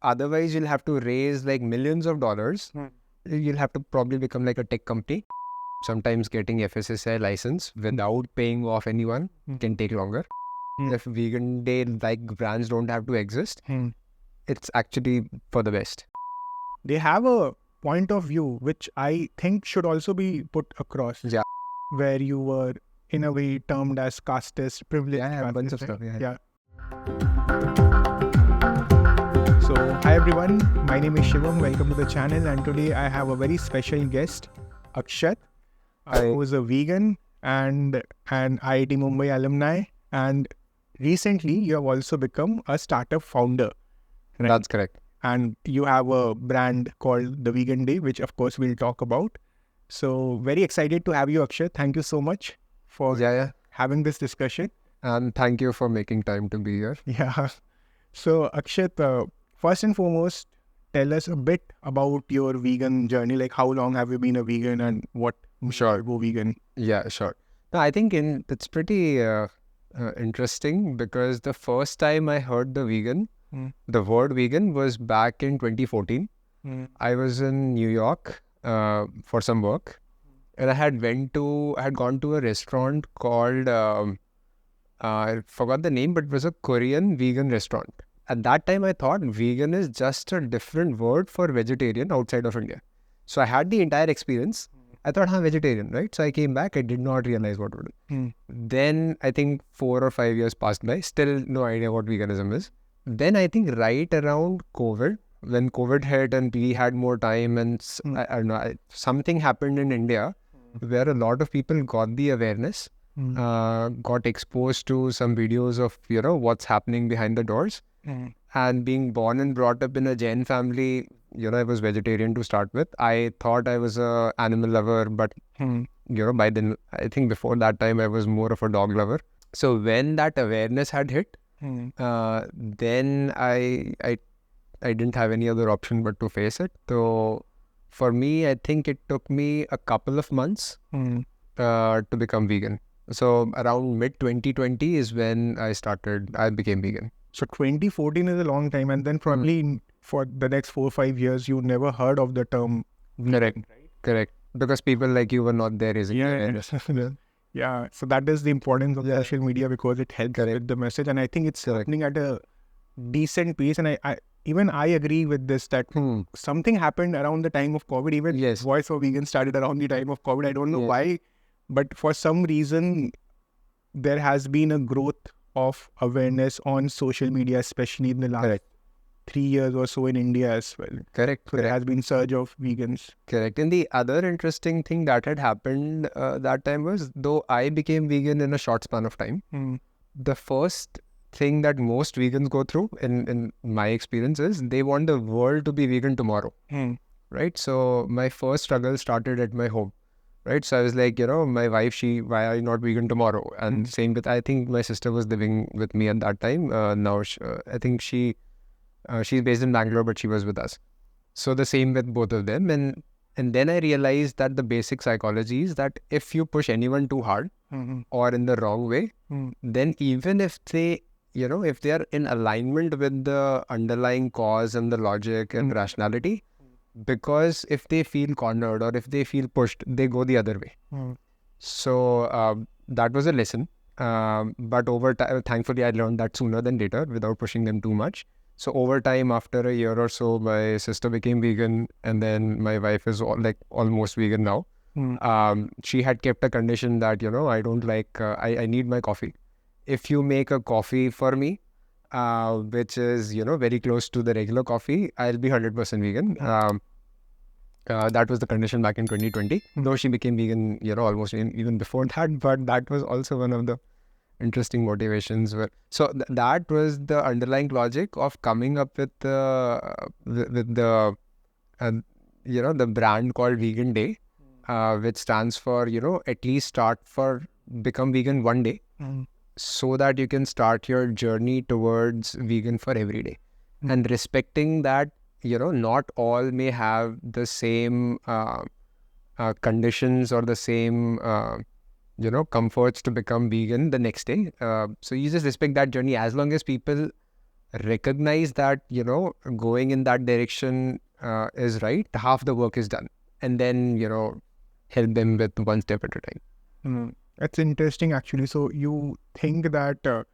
Otherwise, you'll have to raise like millions of dollars. You'll have to probably become like a tech company. Sometimes getting FSSAI license without paying off anyone can take longer. If vegan day like brands don't have to exist, it's actually for the best. They have a point of view which I think should also be put across. Yeah. Where you were in a way termed as casteist, privileged. Yeah, a bunch of casteist, stuff. yeah. So, hi everyone, my name is Shivam, welcome to the channel, and today I have a very special guest, Akshat, who is a vegan and an IIT Bombay alumni, and recently you have also become a startup founder. Right? That's correct. And you have a brand called The Vegan Day, which of course we'll talk about. So, very excited to have you, Akshat. Thank you so much for having this discussion. And thank you for making time to be here. Yeah. So, Akshat, first and foremost, tell us a bit about your vegan journey. Like, how long have you been a vegan and what Sure. go vegan? Yeah, sure. No, I think it's pretty interesting because the first time I heard the word vegan was back in 2014. I was in New York for some work, and I had gone to a restaurant called I forgot the name, but it was a Korean vegan restaurant. At that time, I thought vegan is just a different word for vegetarian outside of India. So I had the entire experience. I thought, vegetarian, right? So I came back. I did not realize what it was. Then I think 4 or 5 years passed by. Still no idea what veganism is. Then I think right around COVID, when COVID hit and we had more time and I don't know, something happened in India where a lot of people got the awareness, got exposed to some videos of, what's happening behind the doors. And being born and brought up in a Jain family, I was vegetarian to start with. I thought I was a animal lover, but by then, I think before that time, I was more of a dog lover. So when that awareness had hit, then I didn't have any other option but to face it. So for me, I think it took me a couple of months to become vegan. So around mid 2020 is when I became vegan. So 2014 is a long time, and then probably for the next 4 or 5 years, you never heard of the term vegan, right? Correct. Because people like you were not there, is it? Yeah. So that is the importance of social media, because it helps with the message, and I think it's happening at a decent pace. And I agree with this that something happened around the time of COVID. Even Voice for Vegan started around the time of COVID. I don't know why, but for some reason, there has been a growth of awareness on social media, especially in the last 3 years or so in India as well. Correct. So there has been surge of vegans. Correct. And the other interesting thing that had happened that time was, though I became vegan in a short span of time, the first thing that most vegans go through, in my experience, is they want the world to be vegan tomorrow. Right? So my first struggle started at my home. Right, so I was like, my wife, why are you not vegan tomorrow? And same with, I think my sister was living with me at that time. Now, I think she's based in Bangalore, but she was with us. So the same with both of them. And then I realized that the basic psychology is that if you push anyone too hard or in the wrong way, then even if they, if they are in alignment with the underlying cause and the logic and rationality, because if they feel cornered or if they feel pushed, they go the other way. So that was a lesson. But over time, thankfully, I learned that sooner than later without pushing them too much. So over time, after a year or so, my sister became vegan, and then my wife is almost vegan now. She had kept a condition that, I don't like, I need my coffee. If you make a coffee for me, which is, very close to the regular coffee, I'll be 100% vegan. That was the condition back in 2020. Though she became vegan, almost even before that. But that was also one of the interesting motivations. So that was the underlying logic of coming up with the brand called Vegan Day, which stands for, at least become vegan one day. So that you can start your journey towards vegan for every day. And respecting that, not all may have the same conditions or the same, comforts to become vegan the next day. So you just respect that journey as long as people recognize that, going in that direction is right, half the work is done. And then, help them with one step at a time. That's interesting, actually. So you think that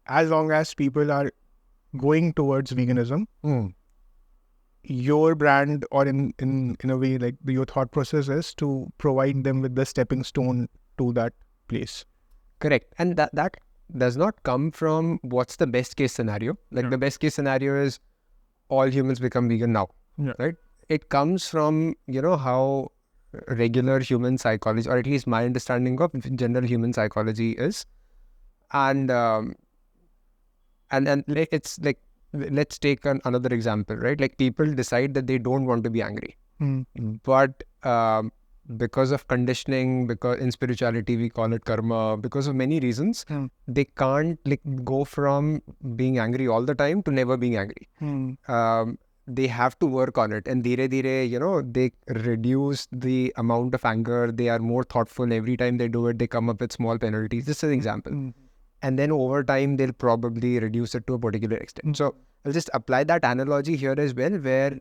as long as people are going towards veganism, your brand, or in a way, like your thought process is to provide them with the stepping stone to that place. Correct. And that does not come from what's the best case scenario. Like the best case scenario is all humans become vegan now, right? It comes from, how regular human psychology, or at least my understanding of general human psychology is. And it's like, let's take another example, right? Like people decide that they don't want to be angry, but because of conditioning, because in spirituality we call it karma, because of many reasons, they can't go from being angry all the time to never being angry. They have to work on it, and dire, they reduce the amount of anger. They are more thoughtful every time they do it. They come up with small penalties. This is an example. And then over time, they'll probably reduce it to a particular extent. So I'll just apply that analogy here as well, where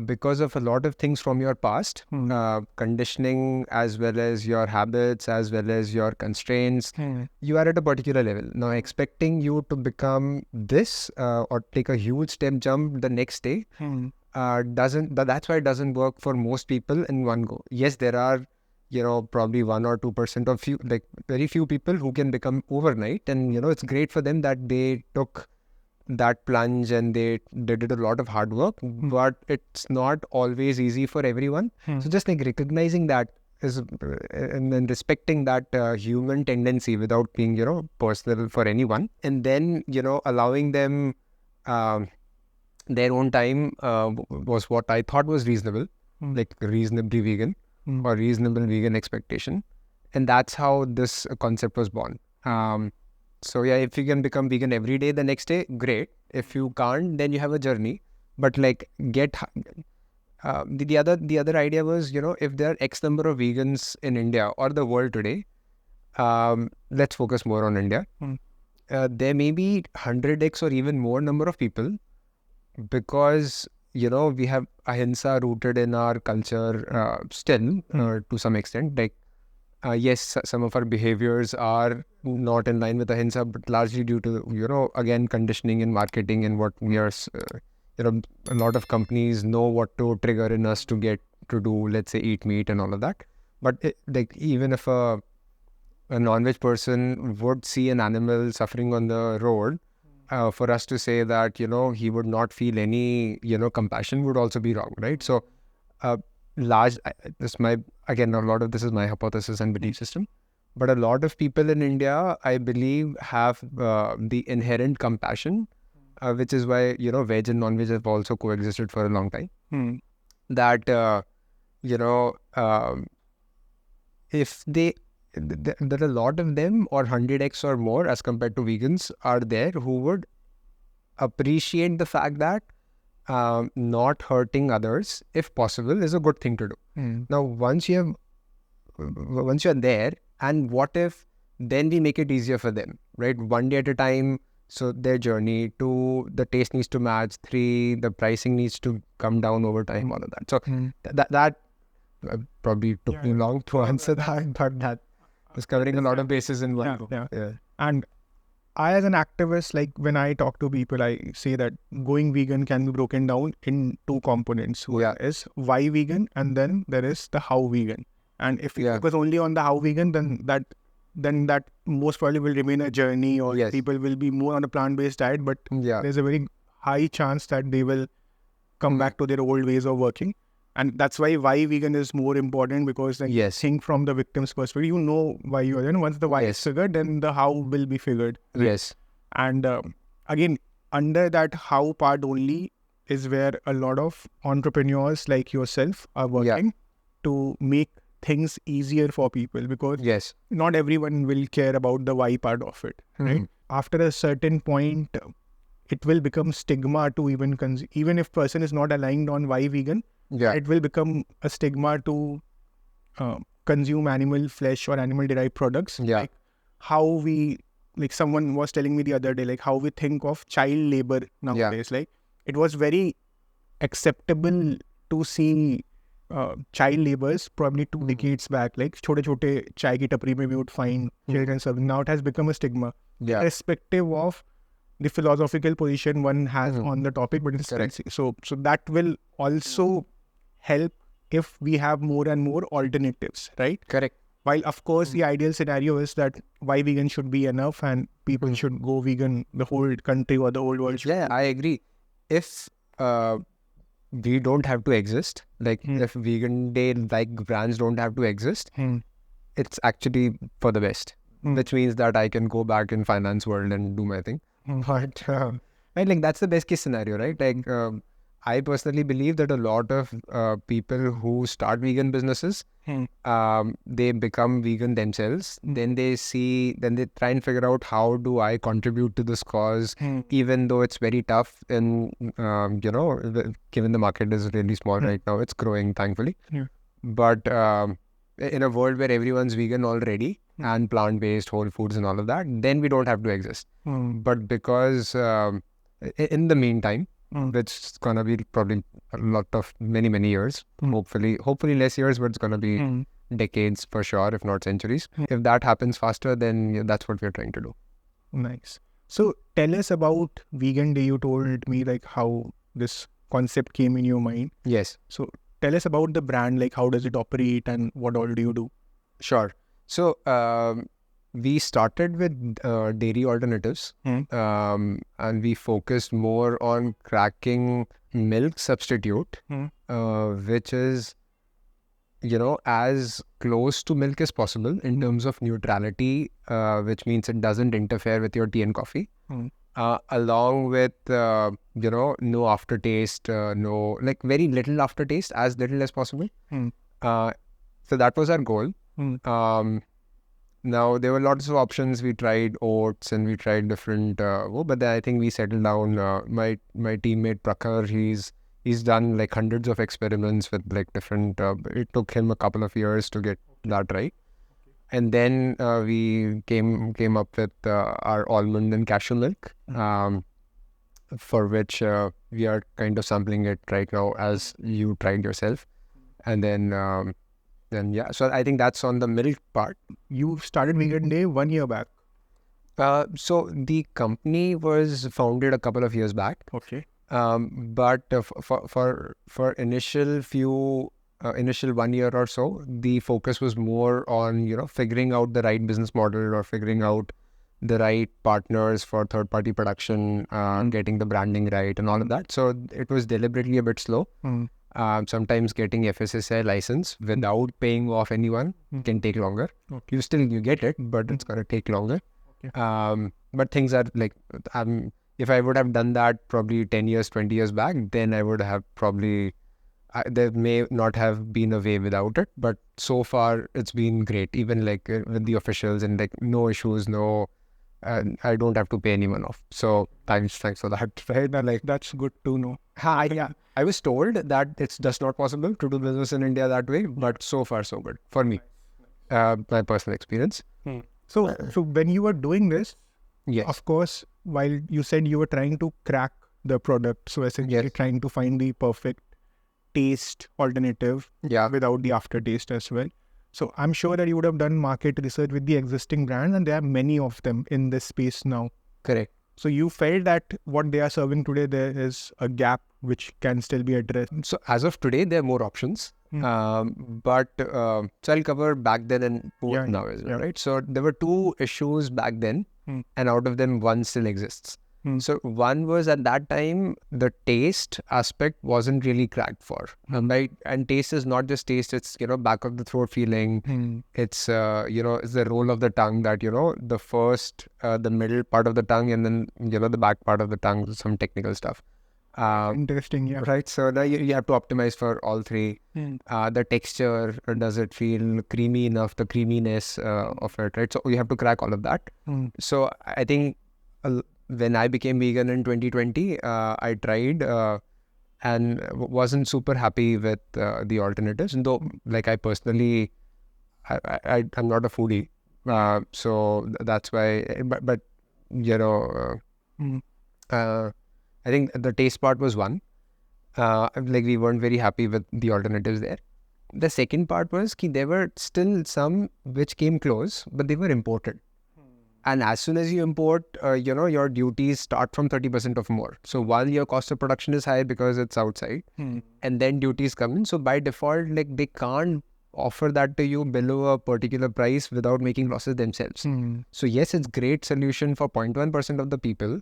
because of a lot of things from your past, conditioning, as well as your habits, as well as your constraints, you are at a particular level. Now, expecting you to become this or take a huge step jump the next day that's why it doesn't work for most people in one go. Yes, there are probably 1 or 2% of very few people who can become overnight, and it's great for them that they took that plunge and they did a lot of hard work, but it's not always easy for everyone. So just recognizing that is, and then respecting that human tendency without being personal for anyone, and then allowing them their own time was what I thought was reasonable, like reasonably vegan or reasonable vegan expectation. And that's how this concept was born. So yeah, if you can become vegan every day the next day, great. If you can't, then you have a journey. But the other idea was, if there are X number of vegans in India or the world today, let's focus more on India. There may be 100x or even more number of people, because we have ahimsa rooted in our culture still to some extent. Yes, some of our behaviors are not in line with ahimsa, but largely due to, again, conditioning and marketing and what we are, a lot of companies know what to trigger in us to get to do, let's say, eat meat and all of that. But even if a non-veg person would see an animal suffering on the road, for us to say that, he would not feel any, compassion would also be wrong, right? So, a lot of this is my hypothesis and belief system, but a lot of people in India, I believe, have the inherent compassion, which is why, veg and non-veg have also coexisted for a long time. That, if that a lot of them, or 100x or more as compared to vegans, are there who would appreciate the fact that not hurting others, if possible, is a good thing to do. Now, once you're there, and what if then we make it easier for them, right? 1 day at a time. So their journey, 2, the taste needs to match, 3, the pricing needs to come down over time, all of that. So that probably took me long to answer that, but that was covering a lot of bases in one go. Yeah. And I, as an activist, when I talk to people, I say that going vegan can be broken down in 2 components. One is why vegan, and then there is the how vegan. And if you focus only on the how vegan, then that most probably will remain a journey, or people will be more on a plant-based diet, but there's a very high chance that they will come back to their old ways of working. And that's why vegan is more important, because think from the victim's perspective, why you are. Once the why is figured, then the how will be figured. Right? Yes. And again, under that how part only is where a lot of entrepreneurs like yourself are working to make things easier for people, because not everyone will care about the why part of it. Right? After a certain point, it will become stigma to even consume. Even if person is not aligned on why vegan, it will become a stigma to consume animal flesh or animal derived products. Like how we like someone was telling me the other day, like how we think of child labor nowadays. Like it was very acceptable to see child laborers probably 2 decades back. Like chote chai ki tapri mein we would find children serving. Now it has become a stigma, irrespective of the philosophical position one has on the topic. But it's so that will also help if we have more and more alternatives, right? Correct. While of course the ideal scenario is that why vegan should be enough and people should go vegan, the whole country or the whole world should. Yeah, I agree. If we don't have to exist, like if vegan day like brands don't have to exist, it's actually for the best, which means that I can go back in finance world and do my thing. But right, like that's the best case scenario, right? Like I personally believe that a lot of people who start vegan businesses, they become vegan themselves. Then they try and figure out how do I contribute to this cause, even though it's very tough. And given the market is really small right now, it's growing thankfully. But in a world where everyone's vegan already and plant-based, whole foods and all of that, then we don't have to exist. But because in the meantime, which is gonna be probably a lot of many years, hopefully less years, but it's gonna be decades for sure, if not centuries. If that happens faster, then that's what we're trying to do. Nice. So tell us about Vegan Day. You told me like how this concept came in your mind. Yes. So tell us about the brand, like how does it operate and what all do you do? Sure. So we started with dairy alternatives, and we focused more on cracking milk substitute, which is, as close to milk as possible in terms of neutrality, which means it doesn't interfere with your tea and coffee, along with, no aftertaste, like very little aftertaste, as little as possible. So that was our goal. Now, there were lots of options. We tried oats and we tried different, but then I think we settled down. My teammate Prakhar, he's done like hundreds of experiments with like different, it took him a couple of years to get that right. And then we came up with our almond and cashew milk, for which we are kind of sampling it right now as you tried yourself. And then yeah, so I think that's on the milk part. You started Vegan Day 1 year back. So the company was founded a couple of years back. Okay. But for initial 1 year or so, the focus was more on figuring out the right business model or figuring out the right partners for third-party production, getting the branding right and all of that. So it was deliberately a bit slow. Sometimes getting FSSAI license without paying off anyone can take longer. Okay. You get it, but it's gonna take longer. Okay. But things are like, if I would have done that probably 10 years, 20 years back, then I would have probably, there may not have been a way without it. But so far, it's been great. Even like with the officials and like no issues, I don't have to pay anyone off. So thanks for that. Right? Like that's good to know. Yeah. I was told that it's just not possible to do business in India that way, but so far so good for me. My personal experience. So when you were doing this, yes, of course, while you said you were trying to crack the product, so essentially trying to find the perfect taste alternative, without the aftertaste as well. So I'm sure that you would have done market research with the existing brands, and there are many of them in this space now. Correct. So you felt that what they are serving today, there is a gap which can still be addressed. So as of today, there are more options. But so I'll cover back then and now as well, right? So there were 2 issues back then, and out of them, one still exists. So one was at that time, the taste aspect wasn't really cracked for, right? And taste is not just taste, it's, back of the throat feeling. It's, it's the roll of the tongue that, the first, the middle part of the tongue and then, the back part of the tongue, some technical stuff. Interesting, yeah. Right. So now you have to optimize for all 3. The texture, does it feel creamy enough, the creaminess of it, right? So you have to crack all of that. So I think when I became vegan in 2020, I tried and wasn't super happy with the alternatives. And though, like I personally, I'm not a foodie. So that's why, but you know, I think the taste part was one. Like we weren't very happy with the alternatives there. The second part was that there were still some which came close, but they were imported. And as soon as you import, your duties start from 30% of more. So while your cost of production is high because it's outside, and then duties come in. So by default, like they can't offer that to you below a particular price without making losses themselves. So yes, it's great solution for 0.1% of the people.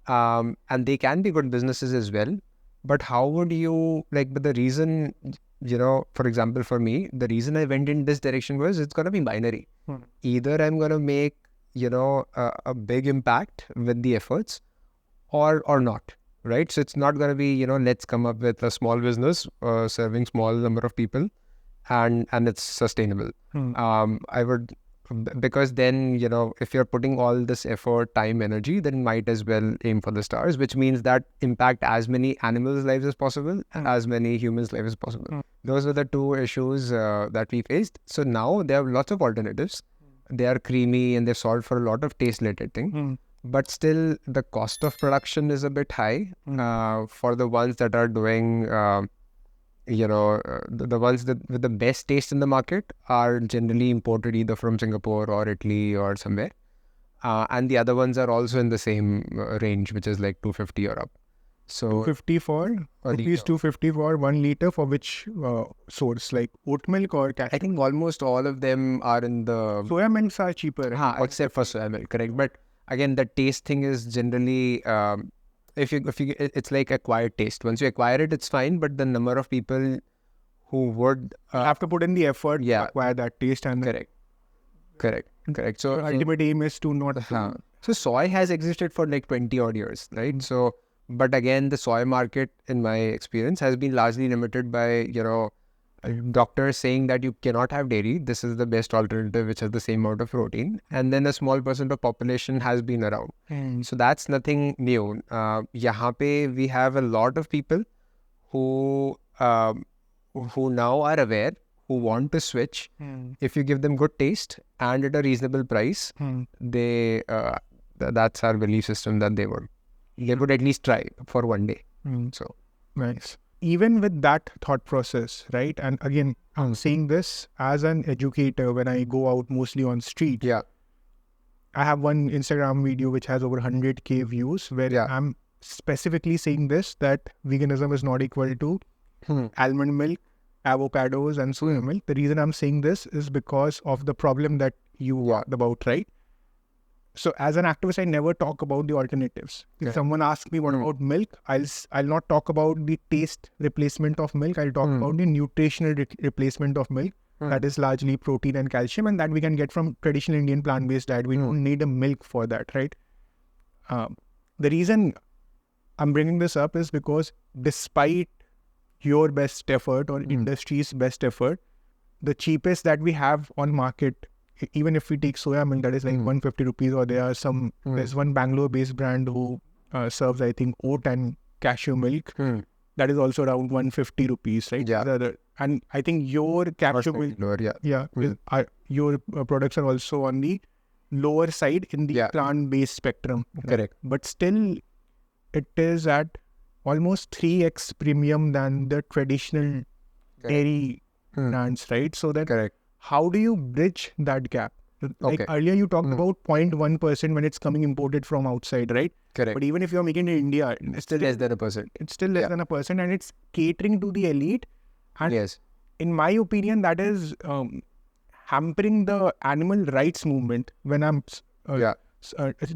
And they can be good businesses as well. But how would you, but the reason, for example, for me, the reason I went in this direction was it's going to be binary. Either I'm going to make, a big impact with the efforts or not, right? So it's not going to be, let's come up with a small business serving small number of people and it's sustainable. I would, because then, if you're putting all this effort, time, energy, then might as well aim for the stars, which means that impact as many animals' lives as possible and as many humans' lives as possible. Those are the two issues that we faced. So now there are lots of alternatives. They are creamy and they've solved for a lot of taste-related things. But still, the cost of production is a bit high for the ones that are doing, the ones that with the best taste in the market are generally imported either from Singapore or Italy or somewhere. And the other ones are also in the same range, which is like 250 or up. So 250 for rupees 250 for 1 liter for which source, like oat milk or cashew? I think almost all of them are in the soya milks are cheaper, except for soya milk, correct? But again, the taste thing is generally if you it's like acquired taste. Once you acquire it, it's fine. But the number of people who would have to put in the effort to acquire that taste and correct. So ultimate aim is to not. So soy has existed for like 20 odd years, right? So. But again, the soy market, in my experience, has been largely limited by, doctors saying that you cannot have dairy. This is the best alternative, which has the same amount of protein. And then a small percent of population has been around. So that's nothing new. Yahan pe we have a lot of people who now are aware, who want to switch. If you give them good taste and at a reasonable price, that's our belief system that they would at least try for one day. So nice. Even with that thought process, right? And again, I'm saying this as an educator when I go out mostly on street. Yeah. I have one Instagram video which has over 100k views where I'm specifically saying this, that veganism is not equal to almond milk, avocados and soya milk. The reason I'm saying this is because of the problem that you talked about, right? So as an activist, I never talk about the alternatives. If someone asks me what about milk, I'll not talk about the taste replacement of milk. I'll talk about the nutritional replacement of milk. That is largely protein and calcium, and that we can get from traditional Indian plant-based diet. We don't need a milk for that, right? The reason I'm bringing this up is because despite your best effort or industry's best effort, the cheapest that we have on market, even if we take soya milk, that is like 150 rupees, or there's one Bangalore-based brand who serves, I think, oat and cashew milk. That is also around 150 rupees, right? Yeah. And I think your cashew milk, your products are also on the lower side in the plant-based spectrum. Correct. But still, it is at almost 3x premium than the traditional dairy brands, right? So that how do you bridge that gap? Like earlier you talked about 0.1% when it's coming imported from outside, right? Correct. But even if you're making it in India, it's still less than 1%. It's still less than 1%, and it's catering to the elite. And in my opinion, that is hampering the animal rights movement when I'm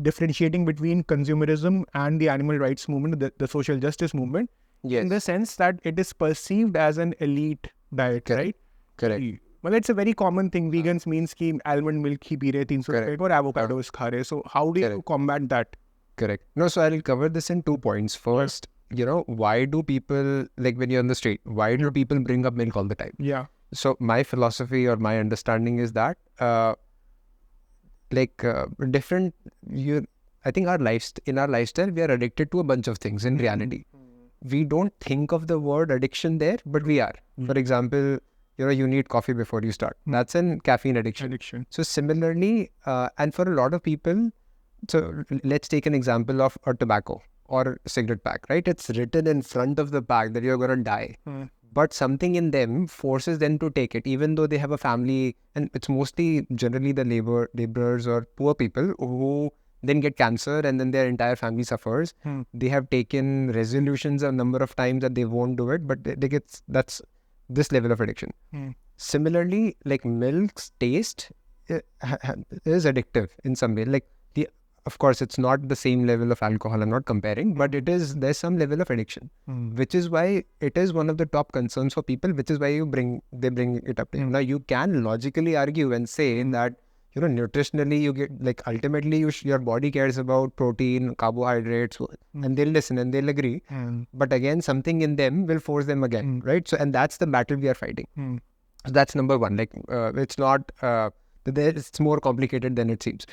differentiating between consumerism and the animal rights movement, the social justice movement, in the sense that it is perceived as an elite diet, right? Correct. Well, it's a very common thing. Vegans means कि almond milk ही P रहे 300 रुपए और avocados खा रहे. So how do you combat that? Correct. No, so I'll cover this in 2 points. First, why do people, like when you're on the street, why do people bring up milk all the time? Yeah. So my philosophy or my understanding is that different, I think in our lifestyle, we are addicted to a bunch of things in reality. We don't think of the word addiction there, but we are. For example, you need coffee before you start. That's an caffeine addiction. So similarly, and for a lot of people, so let's take an example of a tobacco or cigarette pack, right? It's written in front of the pack that you're going to die. But something in them forces them to take it, even though they have a family, and it's mostly generally the laborers or poor people who then get cancer and then their entire family suffers. They have taken resolutions a number of times that they won't do it, but that's this level of addiction. Similarly, like milk's taste is addictive in some way. Like of course, it's not the same level of alcohol, I'm not comparing, but there's some level of addiction, which is why it is one of the top concerns for people, which is why they bring it up. Now, you can logically argue and say that, nutritionally, you get, like, ultimately, your body cares about protein, carbohydrates, and they'll listen and they'll agree. But again, something in them will force them again, right? So, and that's the battle we are fighting. So that's number one. Like, it's not, it's more complicated than it seems.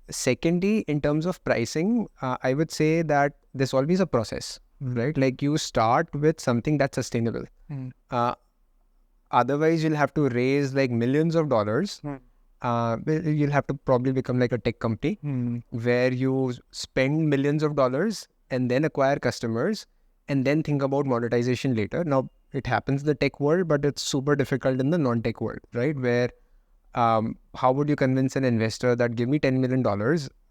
Secondly, in terms of pricing, I would say that there's always a process, right? Like, you start with something that's sustainable. Otherwise, you'll have to raise like millions of dollars. You'll have to probably become like a tech company where you spend millions of dollars and then acquire customers and then think about monetization later. Now, it happens in the tech world, but it's super difficult in the non-tech world, right? Where how would you convince an investor that give me $10 million,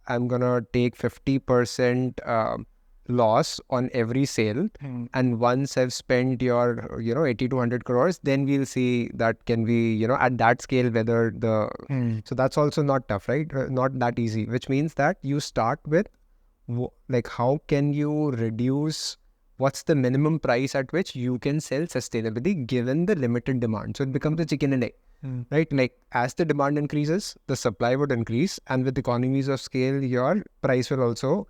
I'm going to take 50% loss on every sale. And once I've spent your, 80 to 100 crores, then we'll see that can we, at that scale, whether so that's also not tough, right? Not that easy, which means that you start with like, how can you reduce, what's the minimum price at which you can sell sustainably given the limited demand? So it becomes a chicken and egg. Right? Like, as the demand increases, the supply would increase, and with economies of scale, your price will also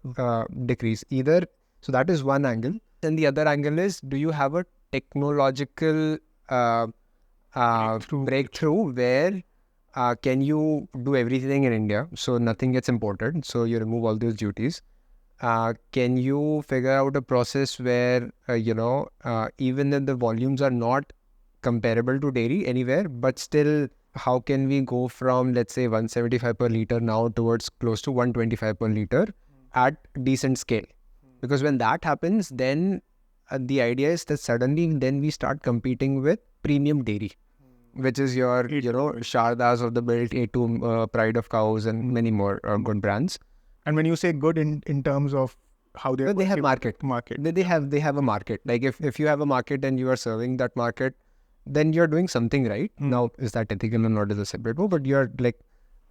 decrease. So that is one angle. And the other angle is, do you have a technological breakthrough where can you do everything in India, so nothing gets imported, so you remove all those duties? Can you figure out a process where, even if the volumes are not comparable to dairy anywhere, but still, how can we go from, let's say, 175 per liter now towards close to 125 per liter at decent scale? Because when that happens, then the idea is that suddenly then we start competing with premium dairy, which is your, Shardas of the built, A2, Pride of Cows, and many more good brands. And when you say good in terms of how they have market. They have a market. Like, if you have a market and you are serving that market, then you're doing something right. Now, is that ethical or not is a separate one, but you're like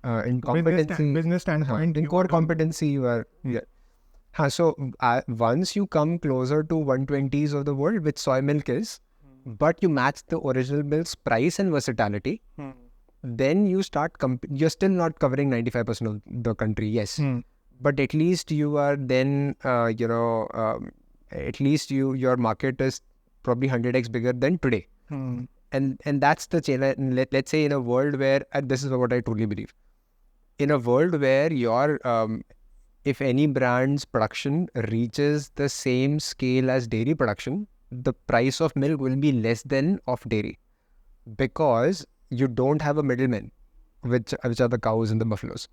in competency, business standpoint, in core competency, you are. So once you come closer to 120s of the world, which soy milk is, but you match the original milk's price and versatility, then you start. You're still not covering 95% of the country, yes, but at least you are then. At least your market is probably 100x bigger than today. And that's the challenge. Let's say in a world where, this is what I truly believe, in a world where your, if any brand's production reaches the same scale as dairy production, the price of milk will be less than of dairy, because you don't have a middleman, which are the cows and the buffaloes,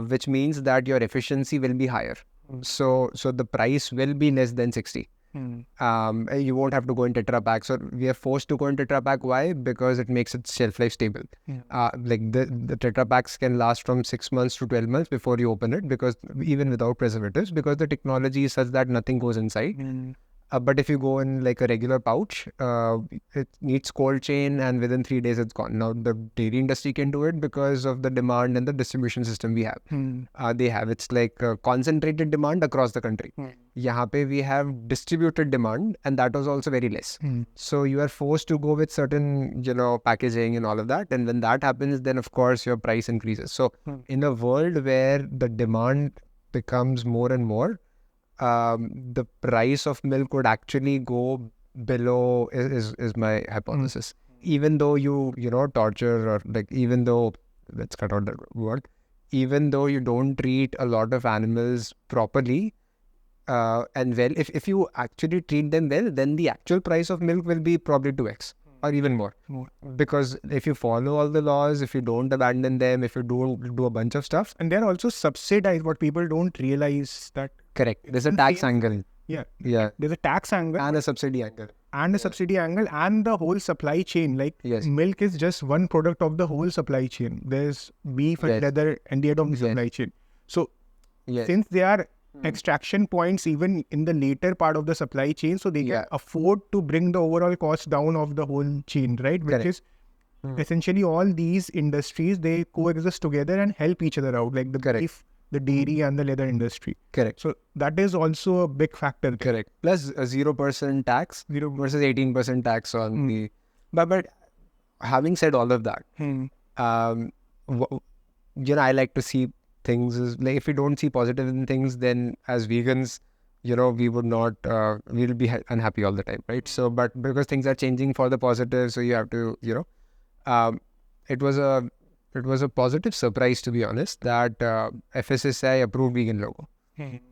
which means that your efficiency will be higher. So the price will be less than 60. You won't have to go in Tetra Pak. So we are forced to go in Tetra Pak. Why? Because it makes its shelf life stable. Like the Tetra Paks can last from 6 months to 12 months before you open it, because even without preservatives, because the technology is such that nothing goes inside. But if you go in like a regular pouch, it needs cold chain, and within 3 days it's gone. Now the dairy industry can do it because of the demand and the distribution system we have. It's like concentrated demand across the country. Yahan pe we have distributed demand, and that was also very less. So you are forced to go with certain, packaging and all of that. And when that happens, then of course your price increases. So in a world where the demand becomes more and more, the price of milk would actually go below is my hypothesis. Even though you torture, or like, even though, let's cut out that word, even though you don't treat a lot of animals properly and well, if you actually treat them well, then the actual price of milk will be probably 2x. or even more. Because if you follow all the laws, if you don't abandon them, if you don't do a bunch of stuff. And they're also subsidized, what people don't realize that. Correct. There's a tax angle. Yeah. Yeah. There's a tax angle. And a subsidy angle. And a subsidy angle and the whole supply chain. Like milk is just one product of the whole supply chain. There's beef and leather and the end of the supply chain. So since they are extraction points even in the later part of the supply chain, so they can afford to bring the overall cost down of the whole chain, right? Which is essentially all these industries, they coexist together and help each other out, like the beef, the dairy and the leather industry. Correct. So that is also a big factor. Correct. Plus a 0% tax, 0 versus 18% tax on the... But having said all of that, I like to see things is like, if we don't see positive in things, then as vegans, we would not, we'll be unhappy all the time, right? So, but because things are changing for the positive, so you have to, it was a positive surprise, to be honest, that FSSAI approved vegan logo.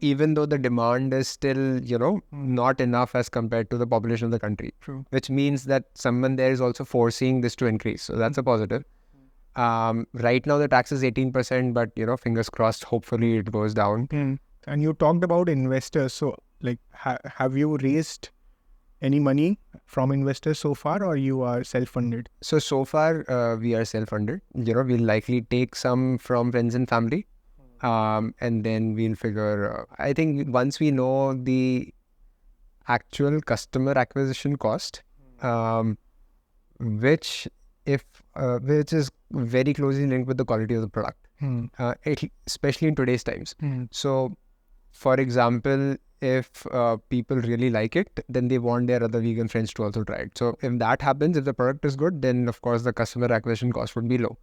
Even though the demand is still, not enough as compared to the population of the country. True. Which means that someone there is also foreseeing this to increase. So that's a positive. Right now the tax is 18%, but fingers crossed, hopefully it goes down. And you talked about investors. So like, have you raised any money from investors so far, or you are self-funded? So far we are self-funded. We'll likely take some from friends and family. And then we'll figure, I think once we know the actual customer acquisition cost, which is very closely linked with the quality of the product, especially in today's times. So, for example, if people really like it, then they want their other vegan friends to also try it. So, if that happens, if the product is good, then of course the customer acquisition cost would be low.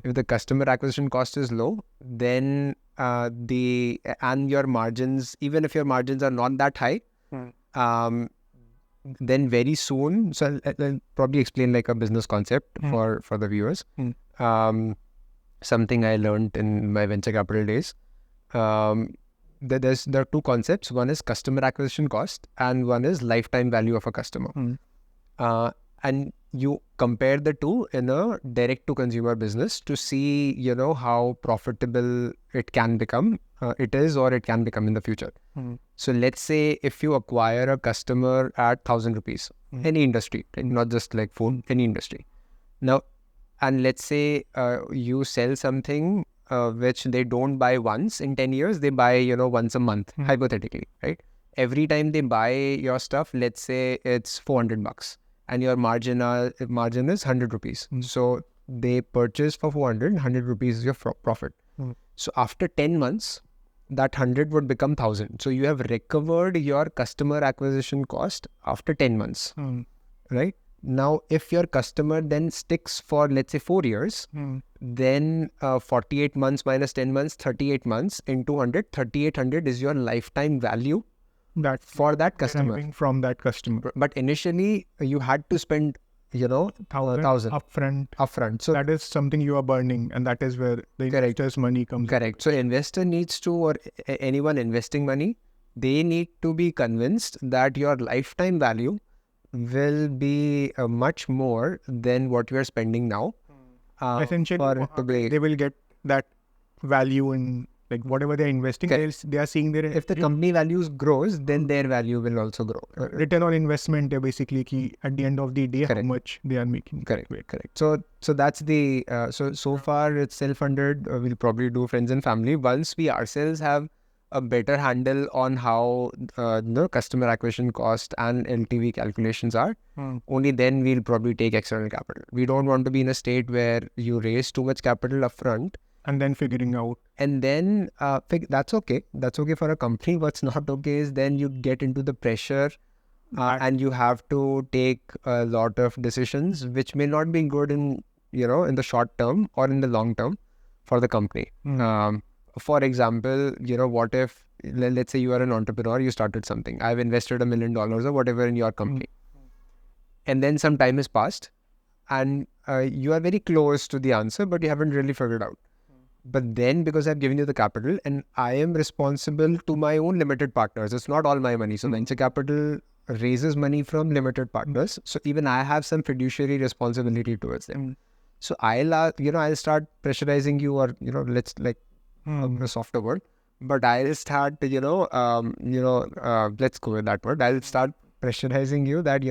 If the customer acquisition cost is low, then your margins, even if your margins are not that high, then very soon, so I'll probably explain like a business concept for the viewers. Something I learned in my venture capital days. There are two concepts. One is customer acquisition cost and one is lifetime value of a customer. And you compare the two in a direct to consumer business to see, how profitable it can become, it is, or it can become in the future. So let's say if you acquire a customer at 1,000 rupees, any industry, not just like food, any industry. Now, and let's say you sell something which they don't buy once in 10 years, they buy, once a month, hypothetically, right? Every time they buy your stuff, let's say it's $400 and your margin is 100 rupees. So they purchase for 100 rupees is your profit. So after 10 months, that 100 would become 1,000. So you have recovered your customer acquisition cost after 10 months, right? Now, if your customer then sticks for, let's say, 4 years, then 48 months minus 10 months, 38 months into 100, 3,800 is your lifetime value for that customer. From that customer. But initially, you had to spend, 1,000 upfront. So that is something you are burning, and that is where the investor's money comes. Correct. So investor needs to, or anyone investing money, they need to be convinced that your lifetime value will be much more than what you are spending now. Essentially, they will get that value in like whatever they're investing. They are seeing their... If the company values grows, then their value will also grow. Return on investment, basically, at the end of the day, how much they are making. Correct. So that's the... So far, it's self-funded. We'll probably do friends and family. Once we ourselves have a better handle on how the customer acquisition cost and LTV calculations are, only then we'll probably take external capital. We don't want to be in a state where you raise too much capital upfront and then figuring out. And then that's okay. That's okay for a company. What's not okay is then you get into the pressure and you have to take a lot of decisions which may not be good in the short term or in the long term for the company. For example, what if, let's say you are an entrepreneur, you started something. I've invested $1 million or whatever in your company. And then some time has passed and you are very close to the answer, but you haven't really figured out. But then because I've given you the capital and I am responsible to my own limited partners, it's not all my money. So venture capital raises money from limited partners. So even I have some fiduciary responsibility towards them. So I'll start pressurizing you, or, let's like a softer word, but I'll start, let's go with that word. I'll start pressurizing you that,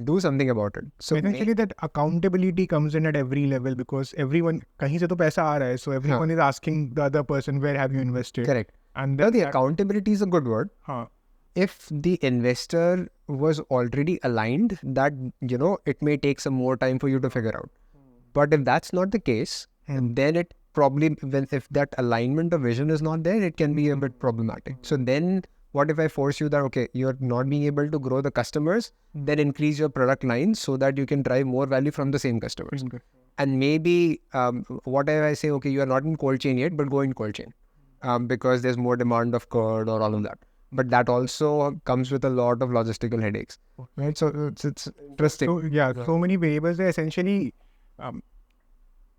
do something about it. So essentially that accountability comes in at every level, because everyone, kahin se to paisa aa raha hai, so everyone is asking the other person, where have you invested? Correct. And the accountability is a good word. If the investor was already aligned that, it may take some more time for you to figure out. But if that's not the case, then it probably, if that alignment of vision is not there, it can be a bit problematic. So then what if I force you that, okay, you're not being able to grow the customers, then increase your product line so that you can drive more value from the same customers. And maybe, what if I say, okay, you are not in cold chain yet, but go in cold chain because there's more demand of curd or all of that. But that also comes with a lot of logistical headaches, right? So it's interesting. So many variables there. Essentially,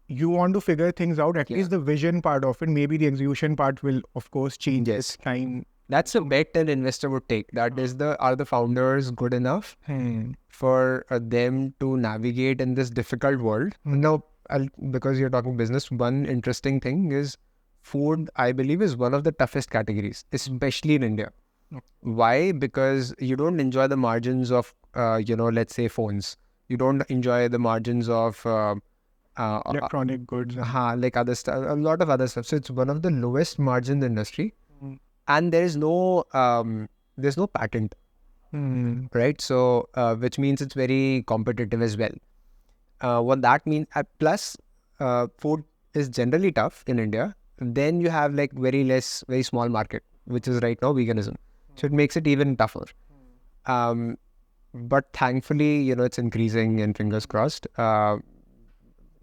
you want to figure things out, at least the vision part of it. Maybe the execution part will, of course, change with time. That's a bet an investor would take. That is are the founders good enough for them to navigate in this difficult world? Now, because you're talking business, one interesting thing is food, I believe, is one of the toughest categories, especially in India. Why? Because you don't enjoy the margins of, let's say phones. You don't enjoy the margins of electronic goods. Like other stuff, a lot of other stuff. So it's one of the lowest margin industry. And there is no, there's no patent, right? So, which means it's very competitive as well. What that means, plus, food is generally tough in India. Then you have like very small market, which is right now veganism. So it makes it even tougher. But thankfully, it's increasing, and fingers crossed.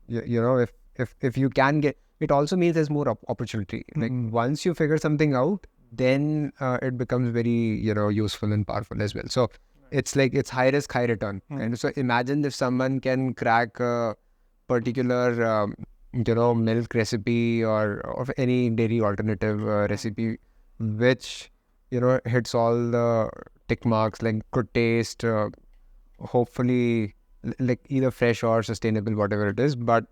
If you can get, it also means there's more opportunity. Like once you figure something out, then it becomes very, useful and powerful as well. So it's like, it's high risk, high return. And so imagine if someone can crack a particular, milk recipe or any dairy alternative recipe, which, hits all the tick marks, like good taste, hopefully like either fresh or sustainable, whatever it is. But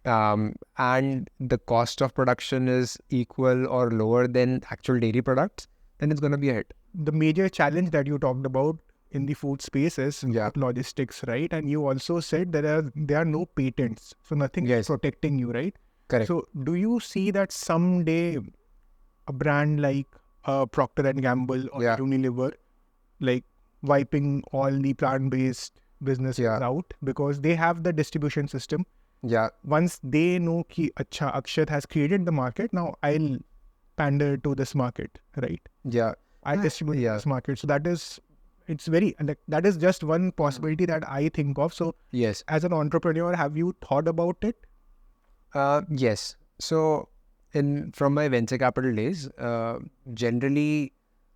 and the cost of production is equal or lower than actual dairy products, then it's going to be a hit. The major challenge that you talked about in the food space is logistics, right? And you also said there are no patents, so nothing is protecting you, right? Correct. So do you see that someday a brand like Procter and Gamble or Unilever, like wiping all the plant-based businesses out because they have the distribution system? Once they know ki acha, Akshat has created the market, now I'll pander to this market, right? I distribute this market. So that is, it's very, like, that is just one possibility that I think of. So as an entrepreneur, have you thought about it? Yes. So from my venture capital days, generally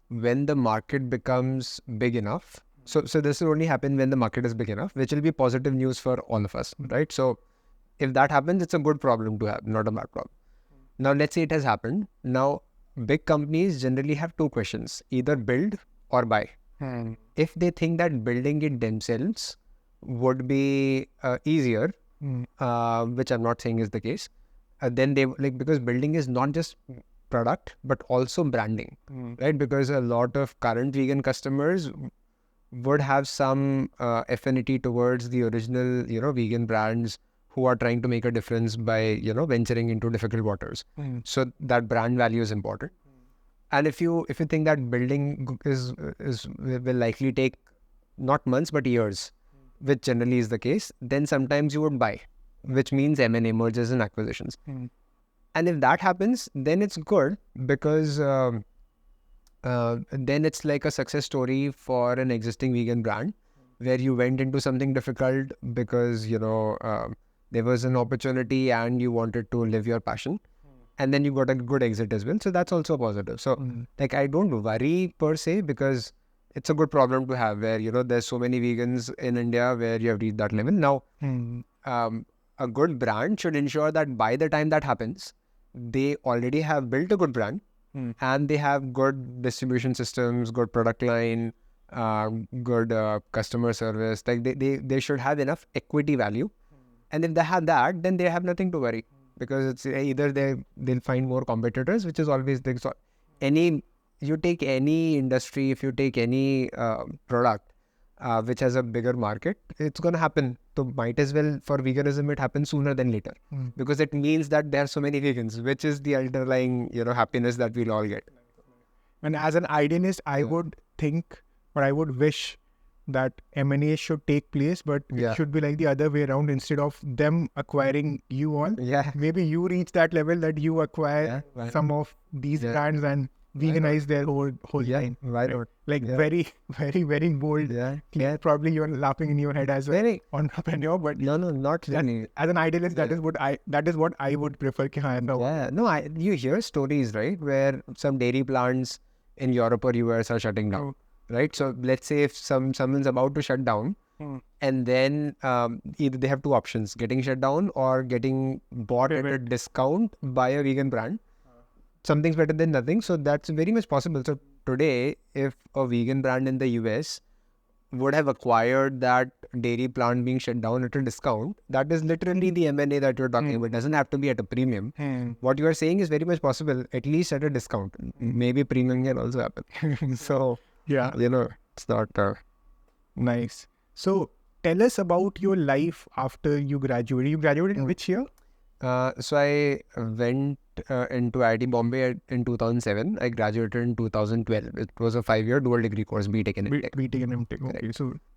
when the market becomes big enough, so this will only happen when the market is big enough, which will be positive news for all of us, right? So if that happens, it's a good problem to have, not a bad problem. Now, let's say it has happened. Now, big companies generally have two questions, either build or buy. If they think that building it themselves would be easier, which I'm not saying is the case, then they because building is not just product, but also branding, right? Because a lot of current vegan customers would have some affinity towards the original, vegan brands who are trying to make a difference by, venturing into difficult waters. So that brand value is important. And if you think that building will likely take not months but years, which generally is the case, then sometimes you would buy, which means M&A, mergers and acquisitions. And if that happens, then it's good because then it's like a success story for an existing vegan brand where you went into something difficult because, there was an opportunity and you wanted to live your passion, and then you got a good exit as well. So that's also positive. So I don't worry per se, because it's a good problem to have where, there's so many vegans in India where you have reached that level. Now, a good brand should ensure that by the time that happens, they already have built a good brand and they have good distribution systems, good product line, good customer service. Like they should have enough equity value. And if they have that, then they have nothing to worry, because it's either they'll find more competitors, which is always the so you take any industry, if you take any product which has a bigger market, it's going to happen. So might as well for veganism it happens sooner than later, because it means that there are so many vegans, which is the underlying happiness that we'll all get. And as an idealist, I would think, or I would wish that M&A should take place, but it should be like the other way around. Instead of them acquiring you all, maybe you reach that level that you acquire some of these brands and veganize their whole line. Why not? Like very, very, very bold. Probably you're laughing in your head as an entrepreneur, but no, not really. As an idealist, that is what I would prefer. You hear stories, right, where some dairy plants in Europe or US are shutting down. Right, so let's say if someone's about to shut down, and then either they have two options: getting shut down or getting bought at a discount by a vegan brand. Something's better than nothing, so that's very much possible. So today, if a vegan brand in the US would have acquired that dairy plant being shut down at a discount, that is literally the M&A that you're talking about. It doesn't have to be at a premium. What you are saying is very much possible, at least at a discount. Maybe premium can also happen. So it's not nice. So tell us about your life after you graduated. You graduated in which year? So I went into IIT Bombay in 2007. I graduated in 2012. It was a 5-year dual degree course, BTech and MTech. BTech and MTech. Okay.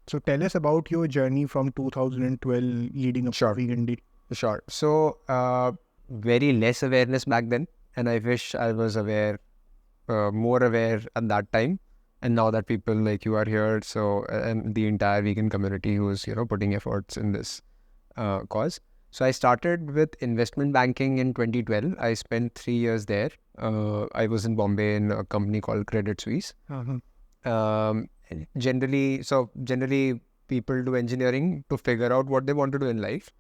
So tell us about your journey from 2012 leading up to vegan day. Sure. So very less awareness back then, and I wish I was more aware at that time. And now that people like you are here, so and the entire vegan community who's putting efforts in this cause. So I started with investment banking in 2012. I spent 3 years there. I was in Bombay in a company called Credit Suisse. Generally people do engineering to figure out what they want to do in life.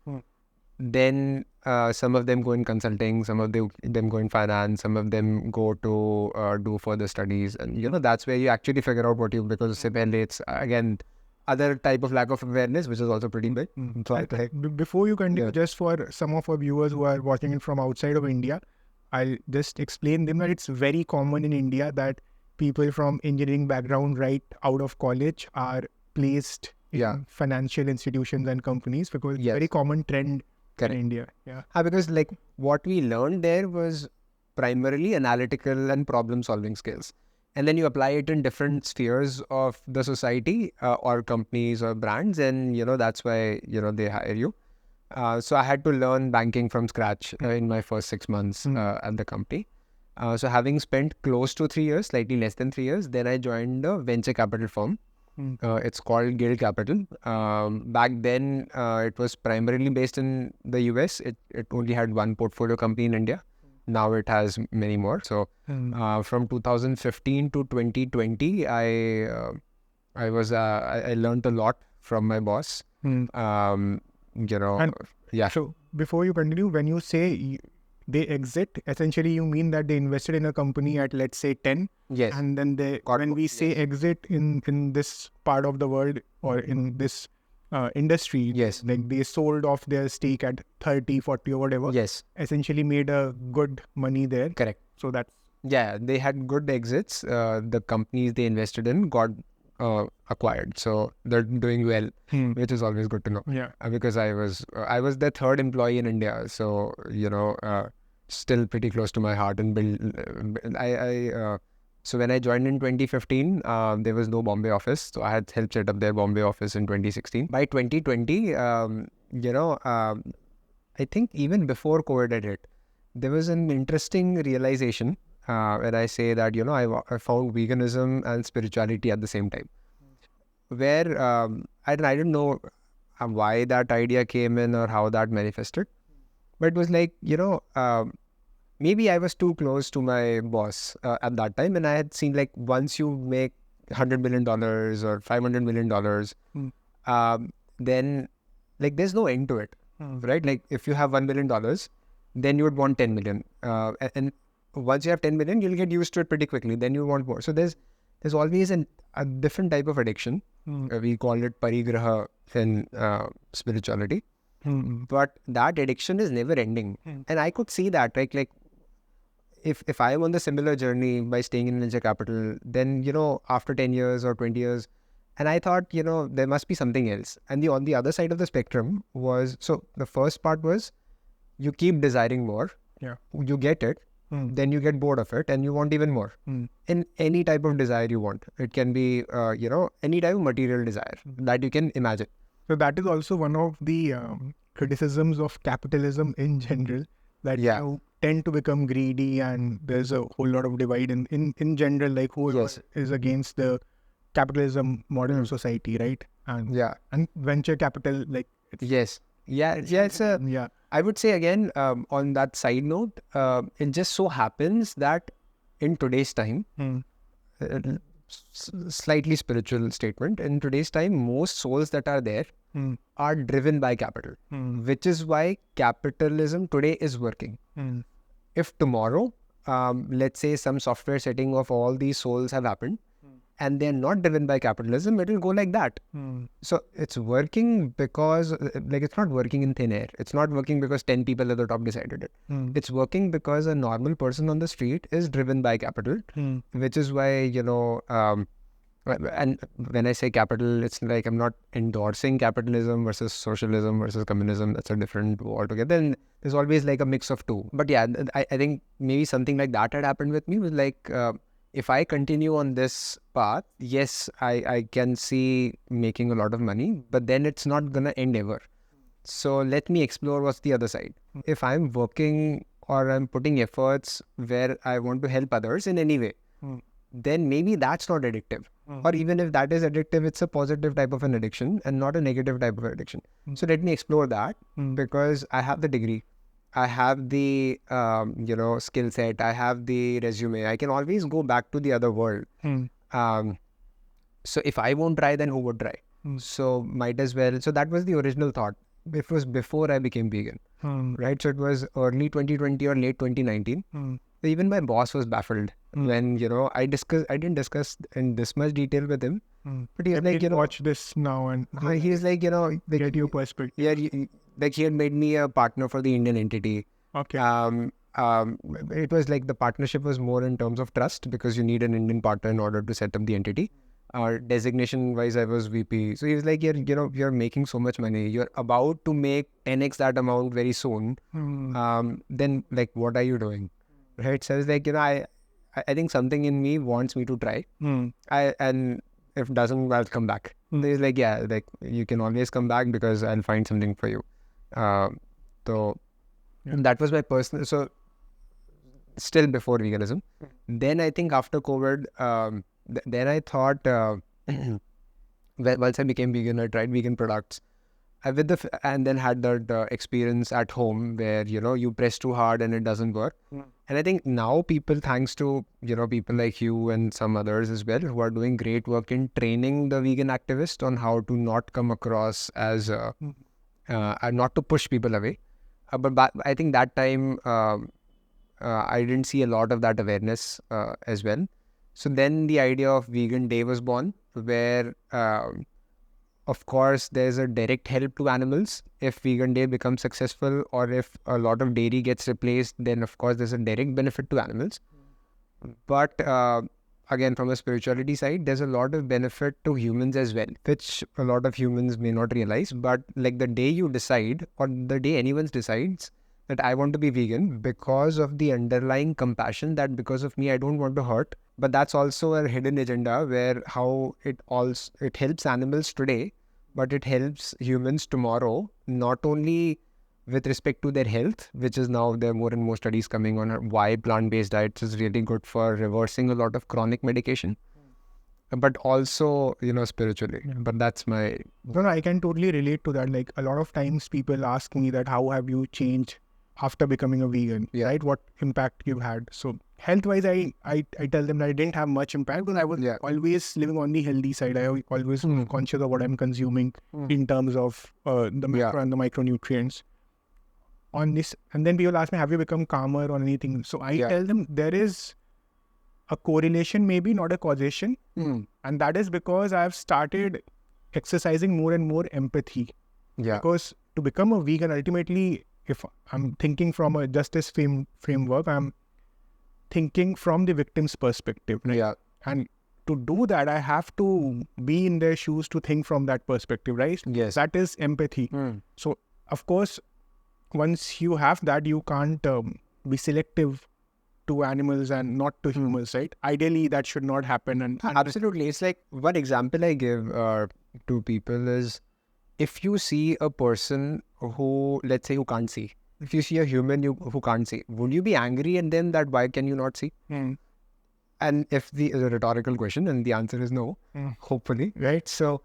Then some of them go in consulting, some of them go in finance, some of them go to do further studies. And that's where you actually figure out what because it's again other type of lack of awareness, which is also pretty big. So before you continue, just for some of our viewers who are watching it from outside of India, I'll just explain them that it's very common in India that people from engineering background right out of college are placed in financial institutions and companies, because it's a very common trend in India. Because like what we learned there was primarily analytical and problem solving skills. And then you apply it in different spheres of the society or companies or brands, and that's why they hire you. So I had to learn banking from scratch in my first 6 months at the company. So having spent close to 3 years, slightly less than 3 years, then I joined a venture capital firm. It's called Guild Capital. Back then, it was primarily based in the US. It only had one portfolio company in India. Now it has many more. So from 2015 to 2020, I learned a lot from my boss. So before you continue, when you say they exit, essentially you mean that they invested in a company at, let's say, 10. Yes. And then when we say exit in this part of the world or in this industry, like they sold off their stake at 30, 40 or whatever. Yes. Essentially made a good money there. Correct. So that's... they had good exits. The companies they invested in got acquired. So they're doing well, which is always good to know. Because I was the third employee in India. So, still pretty close to my heart. And so when I joined in 2015, there was no Bombay office. So I had helped set up their Bombay office in 2016. By 2020, I think even before COVID had hit, there was an interesting realization when I say that, I found veganism and spirituality at the same time. Where I didn't know why that idea came in or how that manifested. But it was like, maybe I was too close to my boss at that time. And I had seen like once you make $100 million or $500 million, then like there's no end to it, right? Like if you have $1 million, then you would want 10 million. And once you have 10 million, you'll get used to it pretty quickly. Then you want more. So there's always a different type of addiction. We call it parigraha in spirituality. But that addiction is never ending. And I could see that, right? Like, if I am on the similar journey by staying in venture capital, then, after 10 years or 20 years, and I thought, there must be something else. And on the other side of the spectrum was, so the first part was, you keep desiring more. Yeah. You get it. Then you get bored of it and you want even more. In any type of desire you want. It can be, any type of material desire that you can imagine. So that is also one of the criticisms of capitalism in general, that you tend to become greedy, and there's a whole lot of divide in general, like who is against the capitalism model of society, right? And venture capital, like I would say again, on that side note, it just so happens that in today's time, slightly spiritual statement, in today's time, most souls that are there are driven by capital, which is why capitalism today is working. If tomorrow, let's say some software setting of all these souls have happened, and they're not driven by capitalism, it will go like that. So it's working because, it's not working in thin air. It's not working because 10 people at the top decided it. It's working because a normal person on the street is driven by capital, which is why, and when I say capital, it's like I'm not endorsing capitalism versus socialism versus communism. That's a different war altogether. And there's always like a mix of two. But yeah, I think maybe something like that had happened with me, was like, if I continue on this path, yes, I can see making a lot of money, but then it's not going to end ever. So let me explore what's the other side. If I'm working or I'm putting efforts where I want to help others in any way, then maybe that's not addictive. Or even if that is addictive, it's a positive type of an addiction and not a negative type of addiction. So let me explore that, because I have the degree. I have the, skill set. I have the resume. I can always go back to the other world. So if I won't try, then who would try? So might as well. So that was the original thought. It was before I became vegan, right? So it was early 2020 or late 2019. Even my boss was baffled when, I didn't discuss in this much detail with him. But he was like, watch this now and he's like, get your perspective. Yeah, he had made me a partner for the Indian entity. Okay. It was like the partnership was more in terms of trust, because you need an Indian partner in order to set up the entity. Designation wise, I was VP. So he was like, you're making so much money. You're about to make 10x that amount very soon. Then like, what are you doing? Right. So I was like, I think something in me wants me to try. And if it doesn't, I'll come back. He's like, yeah, like you can always come back because I'll find something for you. So that was my personal, so still before veganism. Then I think after COVID, then I thought, once I became vegan, I tried vegan products. And then had that experience at home where, you press too hard and it doesn't work. And I think now people, thanks to, people like you and some others as well, who are doing great work in training the vegan activist on how to not come across as, not to push people away. But I think that time, I didn't see a lot of that awareness as well. So then the idea of Vegan Day was born, where, of course, there's a direct help to animals. If Vegan Day becomes successful, or if a lot of dairy gets replaced, then of course there's a direct benefit to animals. But again, from a spirituality side, there's a lot of benefit to humans as well, which a lot of humans may not realize. But like the day you decide, or the day anyone decides that I want to be vegan, because of the underlying compassion that because of me, I don't want to hurt. But that's also a hidden agenda, where how it helps animals today, but it helps humans tomorrow, not only with respect to their health, which is now there are more and more studies coming on why plant-based diets is really good for reversing a lot of chronic medication, but also, spiritually. But that's my... No, I can totally relate to that. Like a lot of times people ask me that, how have you changed after becoming a vegan, right? What impact you had? So health-wise, I tell them that I didn't have much impact, because I was always living on the healthy side. I always conscious of what I'm consuming in terms of the macro and the micronutrients. on this, and then people ask me, have you become calmer or anything? So I tell them there is a correlation, maybe not a causation. And that is because I've started exercising more and more empathy. Because to become a vegan, ultimately, if I'm thinking from a justice framework, I'm thinking from the victim's perspective. Right? And to do that, I have to be in their shoes to think from that perspective, right? That is empathy. So, of course, once you have that, you can't be selective to animals and not to humans, right? Ideally, that should not happen. And absolutely. It's like one example I give to people is, if you see a person who, let's say, who can't see, if you see a human who can't see, would you be angry at them that why can you not see? And if the rhetorical question, and the answer is no, hopefully, right? So,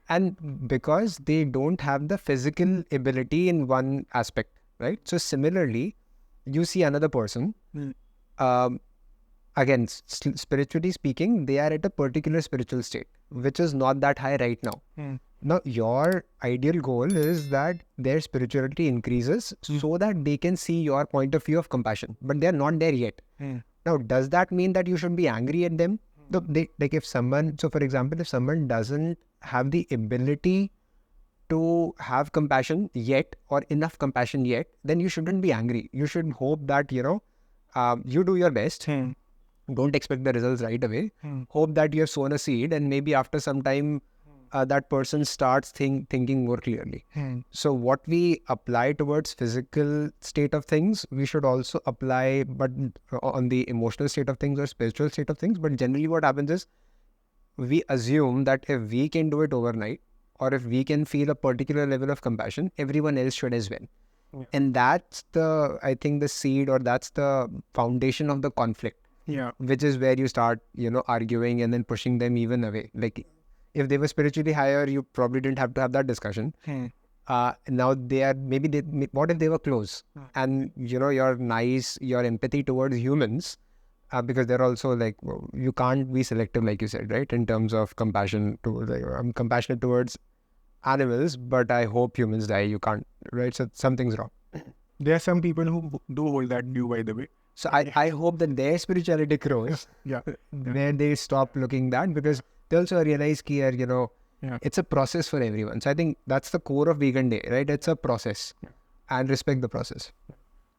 and because they don't have the physical ability in one aspect, right? So similarly, you see another person, again, spiritually speaking, they are at a particular spiritual state, which is not that high right now. Now, your ideal goal is that their spirituality increases so that they can see your point of view of compassion, but they're not there yet. Now, does that mean that you should be angry at them? No, like if someone, so for example, if someone doesn't have the ability to have compassion yet, or enough compassion yet, then you shouldn't be angry. You should hope that, you do your best. Don't expect the results right away. Hope that you have sown a seed, and maybe after some time, that person starts thinking more clearly. So what we apply towards physical state of things, we should also apply, but on the emotional state of things or spiritual state of things. But generally what happens is, we assume that if we can do it overnight, or if we can feel a particular level of compassion, everyone else should as well. And that's I think the seed, or that's the foundation of the conflict. Which is where you start, arguing and then pushing them even away. Like, if they were spiritually higher, you probably didn't have to have that discussion. Now they are, what if they were close? And, you're nice, your empathy towards humans, because they're also like, you can't be selective, like you said, right? In terms of compassion towards, I'm compassionate towards animals, but I hope humans die. You can't, right? So something's wrong. There are some people who do hold that view, by the way. So I hope that their spirituality grows, where they stop looking that, because they also realize that, it's a process for everyone. So I think that's the core of Vegan Day, right? It's a process, and respect the process.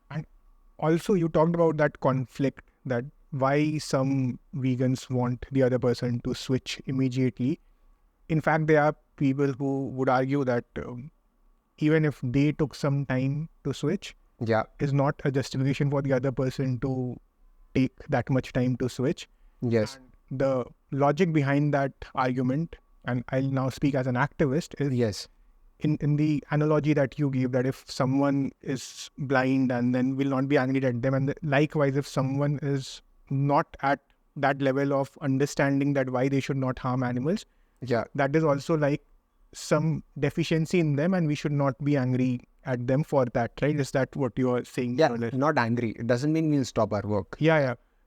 And also, you talked about that conflict, that why some vegans want the other person to switch immediately. In fact, there are people who would argue that even if they took some time to switch, is not a justification for the other person to take that much time to switch. Yes. And the logic behind that argument, and I'll now speak as an activist, is in the analogy that you gave, that if someone is blind and then will not be angry at them, and likewise, if someone is not at that level of understanding that why they should not harm animals, that is also like some deficiency in them, and we should not be angry at them for that, right? Is that what you are saying? Not angry. It doesn't mean we'll stop our work.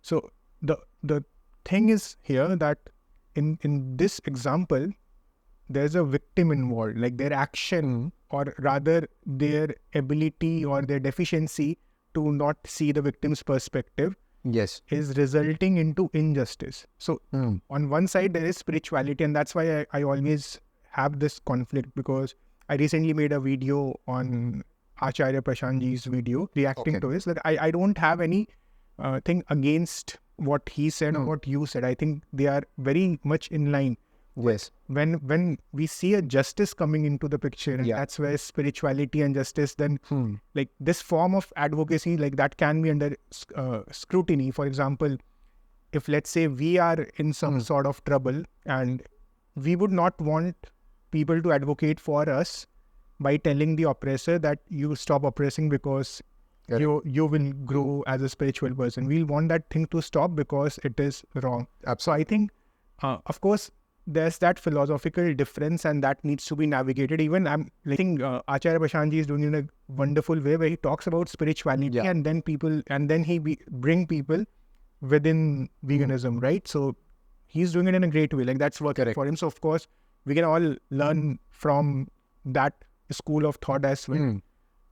So the thing is here that in this example, there's a victim involved, like their action, or rather their ability or their deficiency to not see the victim's perspective is resulting into injustice. So on one side, there is spirituality, and that's why I always have this conflict, because I recently made a video on Acharya Prashantji's video reacting to this. That I don't have any thing against what he said or what you said. I think they are very much in line. When we see a justice coming into the picture, and that's where spirituality and justice, then like this form of advocacy, like that can be under scrutiny. For example, if let's say we are in some sort of trouble, and we would not want people to advocate for us by telling the oppressor that you stop oppressing because you will grow as a spiritual person. We'll want that thing to stop because it is wrong. So I think, of course, there's that philosophical difference, and that needs to be navigated. Even I think Acharya Prashantji is doing it in a wonderful way, where he talks about spirituality, and then he bring people within veganism, right? So he's doing it in a great way. Like that's working for him. So of course, we can all learn from that school of thought as well.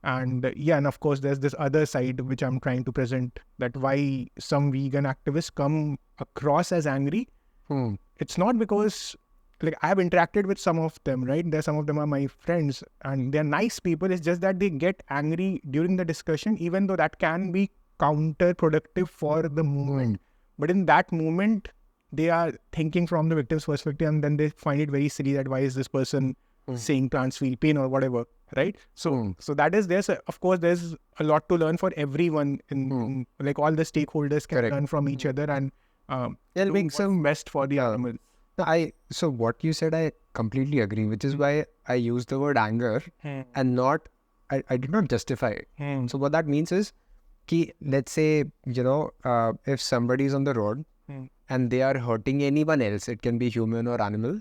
And and of course, there's this other side which I'm trying to present, that why some vegan activists come across as angry. It's not because, like, I've interacted with some of them, right? Some of them are my friends and they're nice people. It's just that they get angry during the discussion, even though that can be counterproductive for the movement. But in that moment, they are thinking from the victim's perspective, and then they find it very silly that why is this person saying plants feel pain or whatever, right? So that is, of course, there's a lot to learn for everyone in like all the stakeholders can learn from each other and do make some best for the animals. So what you said, I completely agree, which is why I use the word anger and not, I did not justify it. So what that means is, let's say, if somebody is on the road and they are hurting anyone else, it can be human or animal,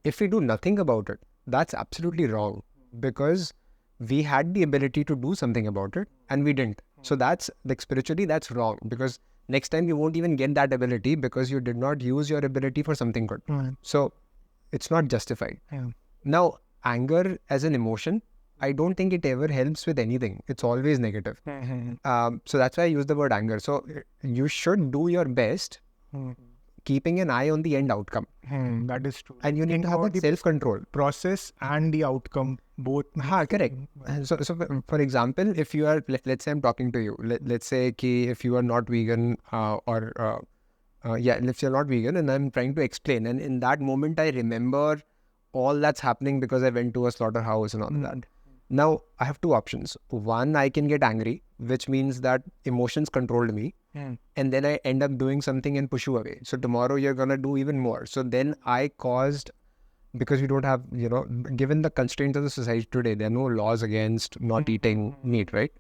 if we do nothing about it, that's absolutely wrong, because we had the ability to do something about it and we didn't. So that's, like, spiritually, that's wrong, because next time you won't even get that ability because you did not use your ability for something good. So it's not justified. Now, anger as an emotion, I don't think it ever helps with anything. It's always negative. So that's why I use the word anger. So you should do your best, keeping an eye on the end outcome. That is true. And you need to have that self-control. Process and the outcome, both. Correct. So for example, if you are, let's say I'm talking to you, let's say if you are not vegan if you're not vegan and I'm trying to explain, and in that moment I remember all that's happening because I went to a slaughterhouse and all of that. Now, I have two options. One, I can get angry, which means that emotions controlled me. And then I end up doing something and push you away. So tomorrow you're going to do even more. So then I caused, because we don't have, given the constraints of the society today, there are no laws against not eating meat, right?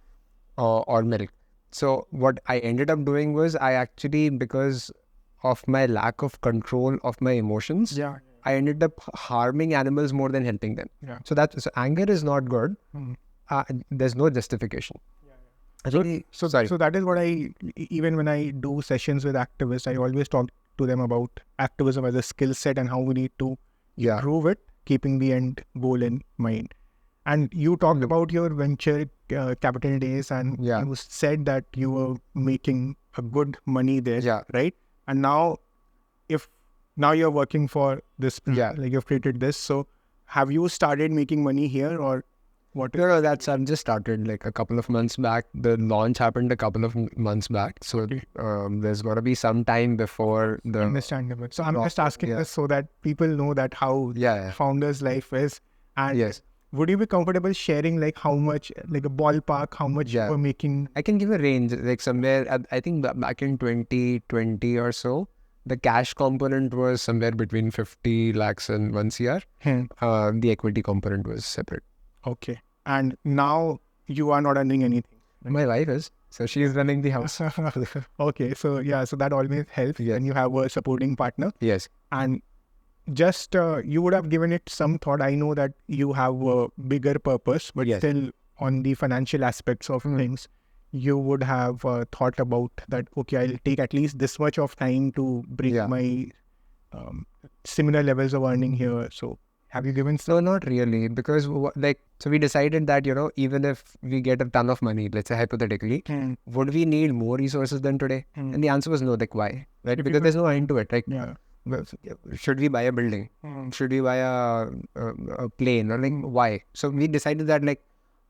Or milk. So what I ended up doing was, I actually, because of my lack of control of my emotions, I ended up harming animals more than helping them. So anger is not good. There's no justification. So that is what even when I do sessions with activists, I always talk to them about activism as a skill set and how we need to improve it, keeping the end goal in mind. And you talked about your venture capital days, and you said that you were making a good money there, right? And now you're working for this, like you've created this. So have you started making money here, or what? No, I've just started like a couple of months back. The launch happened a couple of months back. So there's got to be some time before the... Understandable. So I'm just asking this so that people know that how founder's life is. And would you be comfortable sharing like how much, like a ballpark, how much you were making? I can give a range, like somewhere, I think back in 2020 or so, the cash component was somewhere between 50 lakhs and 1 CR. The equity component was separate. Okay. And now you are not earning anything? Right? My wife is. So she is running the house. Okay. So so that always helps when you have a supporting partner. Yes. And just you would have given it some thought. I know that you have a bigger purpose, but still on the financial aspects of things, you would have thought about that, okay, I'll take at least this much of time to bring my similar levels of earning here. So have you given some? No, not really, because so we decided that, even if we get a ton of money, let's say hypothetically, would we need more resources than today? And the answer was no. Like, why? Right? Because there's no end to it. Like, should we buy a building? Should we buy a plane? Or like, why? So we decided that like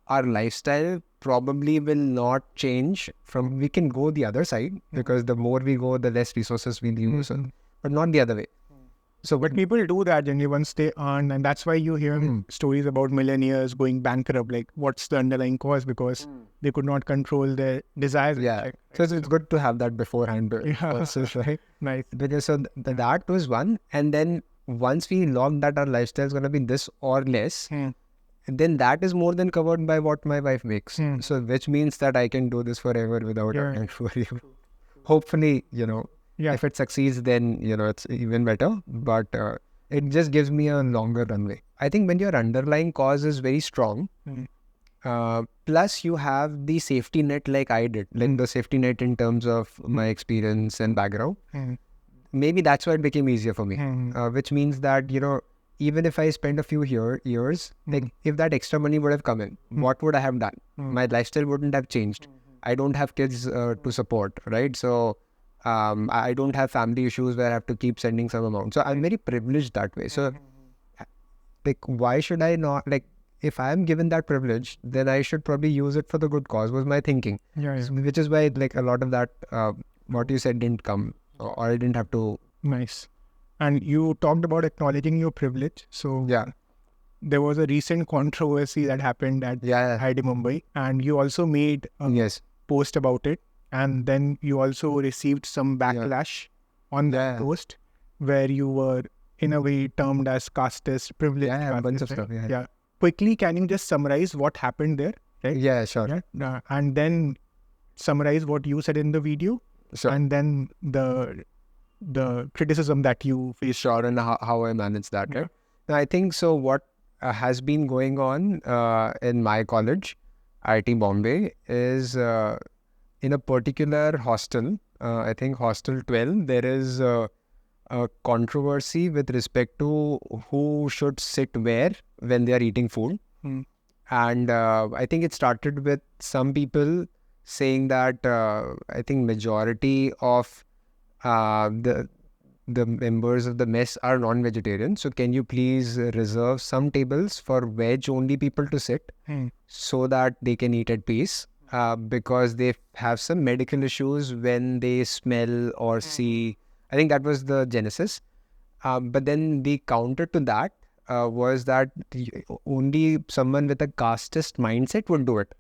our lifestyle probably will not change we can go the other side, because the more we go, the less resources we'll use, but not the other way. So, but people do that generally once they earn, and that's why you hear stories about millionaires going bankrupt. Like, what's the underlying cause? Because they could not control their desires. So it's good to have that beforehand. Also, right? Nice. Because that was one, and then once we logged that our lifestyle is going to be this or less, then that is more than covered by what my wife makes. So which means that I can do this forever without having to worry. Hopefully, if it succeeds, then, it's even better. But it just gives me a longer runway. I think when your underlying cause is very strong, plus you have the safety net like I did, like the safety net in terms of my experience and background, maybe that's why it became easier for me. Which means that, even if I spend a few years, like if that extra money would have come in, what would I have done? My lifestyle wouldn't have changed. I don't have kids to support, right? So I don't have family issues where I have to keep sending some amount. So I'm very privileged that way. So like, why should I not, like, if I am given that privilege, then I should probably use it for the good cause, was my thinking. So, which is why like a lot of that, what you said didn't come, or I didn't have to. Nice. And you talked about acknowledging your privilege. So there was a recent controversy that happened at IIT Bombay, and you also made a post about it. And then you also received some backlash on that post, where you were in a way termed as casteist, privileged. A bunch of stuff. Quickly, can you just summarize what happened there? Right? Yeah, sure. And then summarize what you said in the video. Sure. And then the criticism that you faced. Sure, and how I manage that, right? I think so. What has been going on in my college, IIT Bombay, is in a particular hostel, I think hostel 12, there is a controversy with respect to who should sit where when they are eating food. And I think it started with some people saying that I think majority of the members of the mess are non-vegetarian. So can you please reserve some tables for veg-only people to sit so that they can eat at peace? Because they have some medical issues when they smell or see. I think that was the genesis. But then the counter to that was that only someone with a casteist mindset would do it.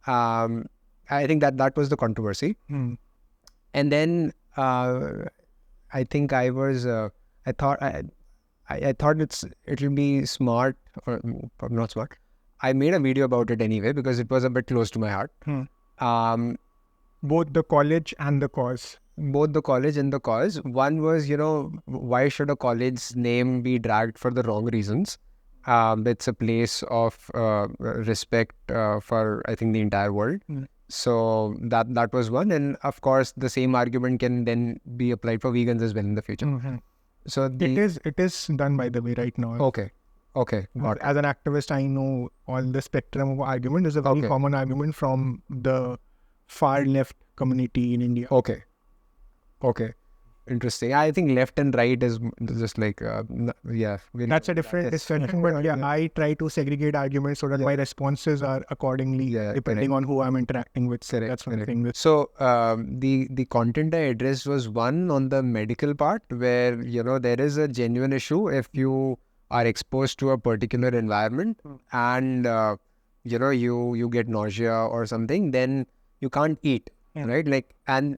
I think that was the controversy. And then I think I was, I thought it'll be smart, or not smart. I made a video about it anyway because it was a bit close to my heart. Both the college and the cause. Both the college and the cause. One was, why should a college's name be dragged for the wrong reasons? It's a place of respect for, I think, the entire world. So that was one. And of course, the same argument can then be applied for vegans as well in the future. So it is done, by the way, right now. Okay. Got it. As an activist, I know all the spectrum of argument. Is a very common argument from the far left community in India. Okay. Interesting. I think left and right is just like, that's a different discussion. But I try to segregate arguments so that my responses are accordingly depending on who I'm interacting with. That's one thing. So the content I addressed was one on the medical part, where there is a genuine issue if you are exposed to a particular environment and you get nausea or something, then you can't eat, right? Like, and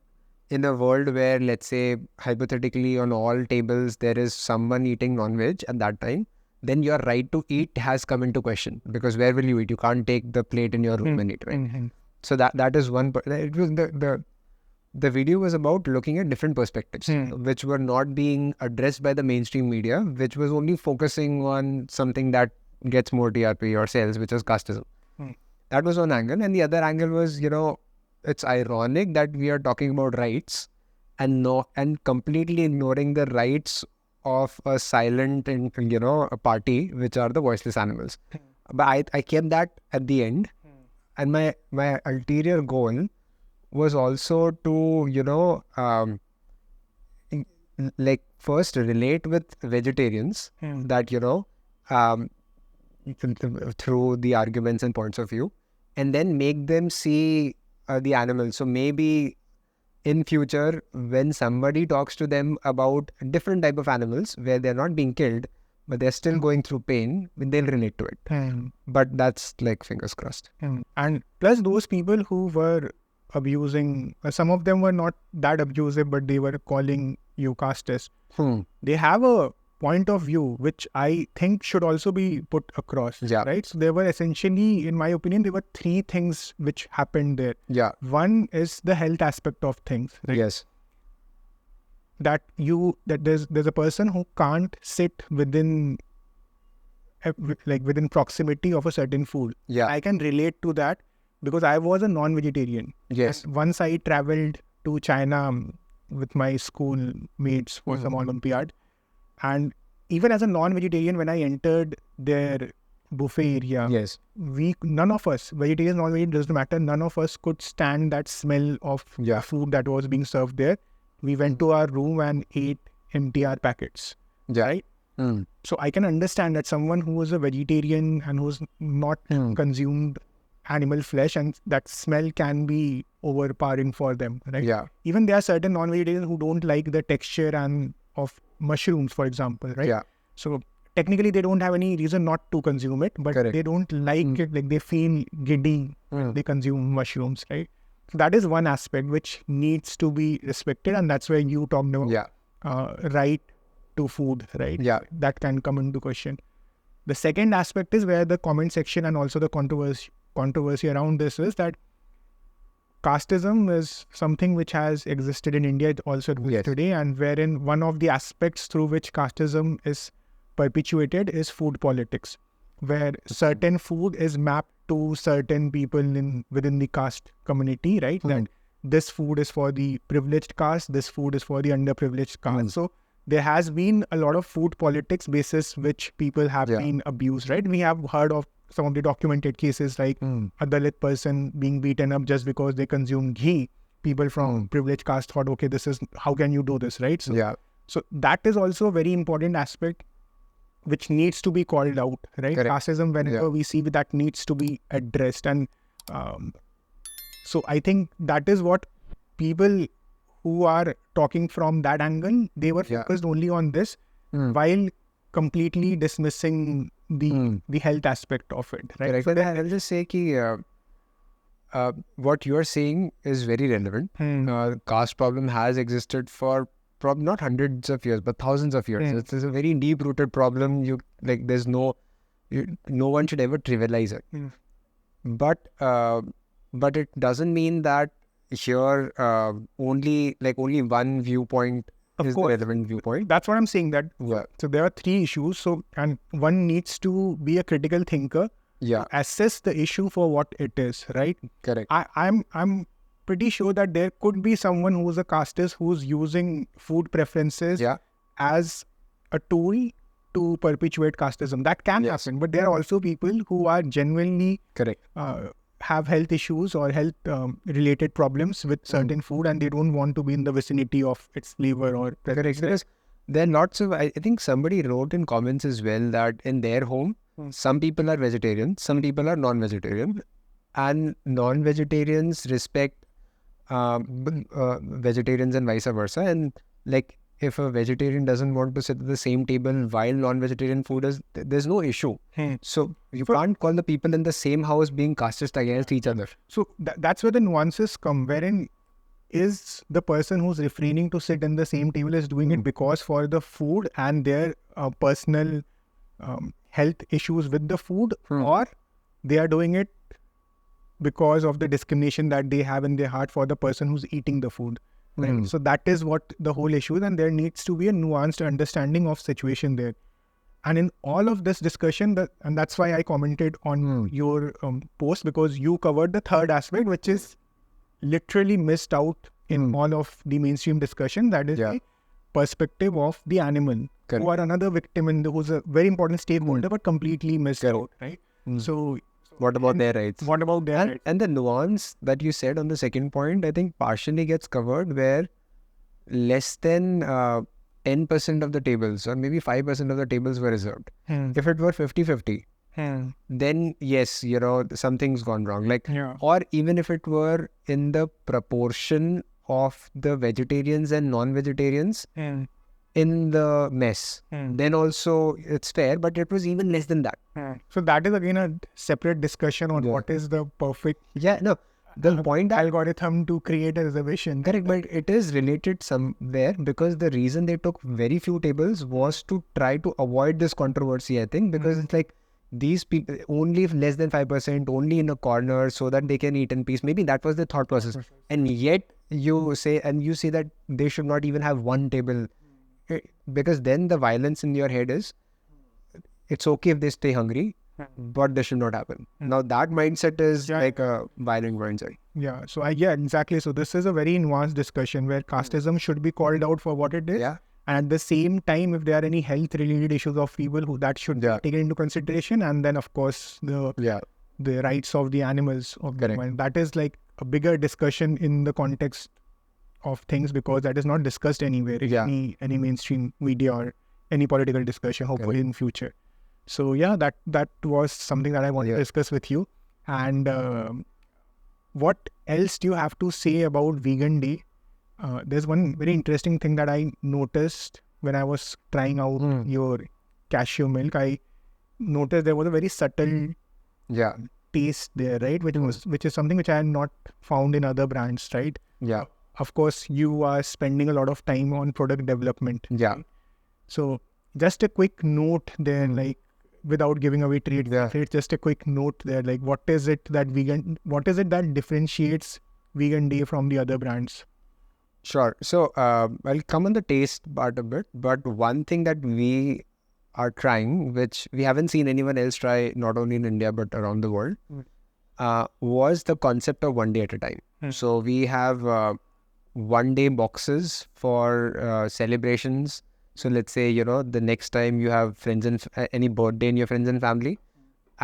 in a world where, let's say, hypothetically on all tables there is someone eating non-veg at that time, then your right to eat has come into question, because where will you eat? You can't take the plate in your room and eat, right? So that is one. It was the video was about looking at different perspectives, which were not being addressed by the mainstream media, which was only focusing on something that gets more TRP or sales, which is casteism. That was one angle, and the other angle was, it's ironic that we are talking about rights and completely ignoring the rights of a silent and a party, which are the voiceless animals. But I kept that at the end, and my ulterior goal was also to like first relate with vegetarians that through the arguments and points of view, and then make them see the animals. So maybe in future, when somebody talks to them about different type of animals where they're not being killed, but they're still going through pain, they'll relate to it. But that's like fingers crossed. And plus those people who were abusing, some of them were not that abusive, but they were calling you casteist. They have a point of view which I think should also be put across, right? So there were essentially, in my opinion, there were three things which happened there. One is the health aspect of things, right? Yes. That there's a person who can't sit within proximity of a certain food. I can relate to that because I was a non-vegetarian. Yes. And once I traveled to China with my school mates for some Olympiad, and even as a non-vegetarian, when I entered their buffet area, Yes. none of us, vegetarians, non-vegetarian, doesn't matter, none of us could stand that smell of the food that was being served there. We went to our room and ate MTR packets. Yeah. Right? So I can understand that someone who is a vegetarian and who's not consumed animal flesh, and that smell can be overpowering for them, right? Yeah. Even there are certain non-vegetarians who don't like the texture and of mushrooms, for example, right? Yeah. So technically they don't have any reason not to consume it, but Correct. they don't like it, like they feel giddy when they consume mushrooms, right? So that is one aspect which needs to be respected, and that's where you talked about right to food, right? Yeah. That can come into question. The second aspect is where the comment section and also the controversy around this is that casteism is something which has existed in India also today, and wherein one of the aspects through which casteism is perpetuated is food politics, where certain food is mapped to certain people within the caste community, right? That this food is for the privileged caste, this food is for the underprivileged caste. So there has been a lot of food politics basis which people have been abused, right? We have heard of some of the documented cases like a Dalit person being beaten up just because they consume ghee. People from privileged caste thought, okay, how can you do this, right? So that is also a very important aspect which needs to be called out, right? Casteism, whenever we see that, needs to be addressed. And so I think that is what people who are talking from that angle, they were focused only on this while completely dismissing the health aspect of it, right? But I'll just say that what you're saying is very relevant. Caste problem has existed for not hundreds of years, but thousands of years. It's a very deep-rooted problem. There's no one should ever trivialize it. But it doesn't mean that here only one viewpoint is the relevant viewpoint. That's what I'm saying. That so there are three issues. So, and one needs to be a critical thinker. Assess the issue for what it is, right? Correct. I'm pretty sure that there could be someone who's a casteist who's using food preferences as a tool to perpetuate casteism. That can happen, but there are also people who are genuinely have health issues or health related problems with certain food, and they don't want to be in the vicinity of its flavor or correct. Because there are lots of, I think somebody wrote in comments as well that in their home, some people are vegetarian, some people are non-vegetarian, and non-vegetarians respect vegetarians and vice versa. And like, if a vegetarian doesn't want to sit at the same table while non-vegetarian food is, there's no issue. So you can't call the people in the same house being casteist against each other. So that's where the nuances come, wherein is the person who's refraining to sit in the same table is doing it because for the food and their personal health issues with the food, or they are doing it because of the discrimination that they have in their heart for the person who's eating the food. Right? So that is what the whole issue is, and there needs to be a nuanced understanding of situation there. And in all of this discussion, and that's why I commented on your post, because you covered the third aspect, which is literally missed out in all of the mainstream discussion. That is the perspective of the animal, who are another victim who's a very important stakeholder, but completely missed out, right? So what about their rights? What about their rights? And the nuance that you said on the second point, I think partially gets covered where less than 10% of the tables or maybe 5% of the tables were reserved. If it were 50-50, then yes, something's gone wrong. Or even if it were in the proportion of the vegetarians and non-vegetarians in the mess, then also it's fair, but it was even less than that. So that is again a separate discussion on what is the perfect the point algorithm to create a reservation. Correct, but it is related somewhere because the reason they took very few tables was to try to avoid this controversy, I think, because it's like these people only less than 5%, only in a corner so that they can eat in peace. Maybe that was the thought process. And yet you say that they should not even have one table, because then the violence in your head is it's okay if they stay hungry, but this should not happen. Now that mindset is like a violent mindset. So exactly. So this is a very nuanced discussion where casteism should be called out for what it is. And at the same time, if there are any health related issues of people who that should be taken into consideration, and then of course the rights of the animals of the animal. That is like a bigger discussion in the context of things, because that is not discussed anywhere in any mainstream media or any political discussion, hopefully in future. So yeah, that was something that I wanted to discuss with you. And what else do you have to say about Vegan Day? There's one very interesting thing that I noticed when I was trying out your cashew milk. I noticed there was a very subtle taste there, right? Which is something which I had not found in other brands, right? Yeah. Of course, you are spending a lot of time on product development. Yeah. So just a quick note there, like without giving away trade secrets, just a quick note there, like what is it that differentiates Vegan Day from the other brands? Sure. So I'll come on the taste part a bit, but one thing that we are trying, which we haven't seen anyone else try, not only in India but around the world, was the concept of one day at a time. So we have 1 day boxes for celebrations. So let's say, the next time you have friends and any birthday in your friends and family,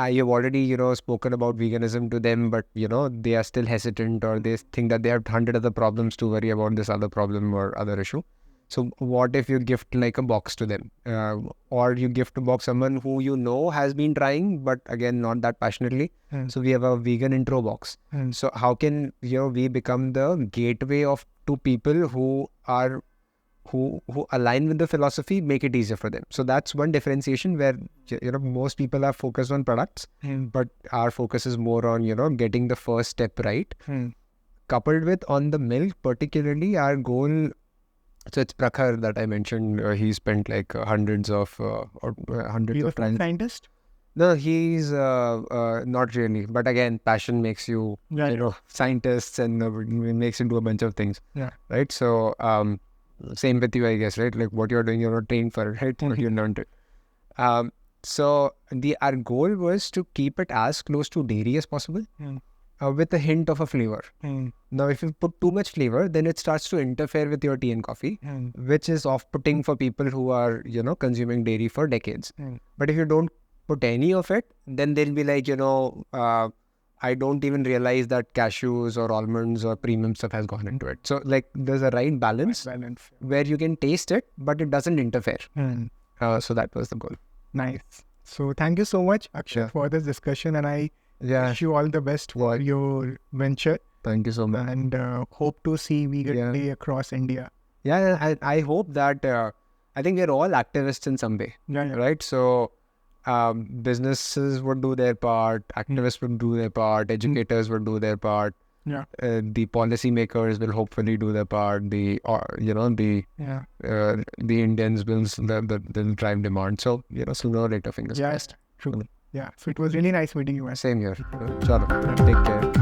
you've already, spoken about veganism to them, but, they are still hesitant, or they think that they have 100 other problems to worry about this other problem or other issue. So what if you gift like a box to them, or you gift a box someone who has been trying, but again, not that passionately. So we have a vegan intro box. So how can, we become the gateway to people who align with the philosophy, make it easier for them. So that's one differentiation where, most people are focused on products, but our focus is more on, getting the first step right. Coupled with on the milk, particularly our goal. So it's Prakhar that I mentioned. He spent like hundreds of food scientist? No, he's not really. But again, passion makes you, scientists, and makes you do a bunch of things. Yeah. Right. So same with you, I guess. Right. Like what you're doing, you're not trained for it. Right. You learned it. So our goal was to keep it as close to dairy as possible. With a hint of a flavor. Now, if you put too much flavor, then it starts to interfere with your tea and coffee, which is off-putting for people who are, consuming dairy for decades. But if you don't put any of it, then they'll be like, I don't even realize that cashews or almonds or premium stuff has gone into it. So, like, there's a right balance where you can taste it, but it doesn't interfere. So that was the goal. Nice. So thank you so much, Akshat, for this discussion, and I wish you all the best for your venture. Thank you so much. And hope to see Vegan Day across India. Yeah, I hope that, I think we're all activists in some way, right? So businesses would do their part, activists would do their part, educators would do their part. The policymakers will hopefully do their part. The Indians will drive demand. So, sooner or later, fingers crossed. True. Yeah. So it was really nice meeting you. Same here. Chalo. Take care.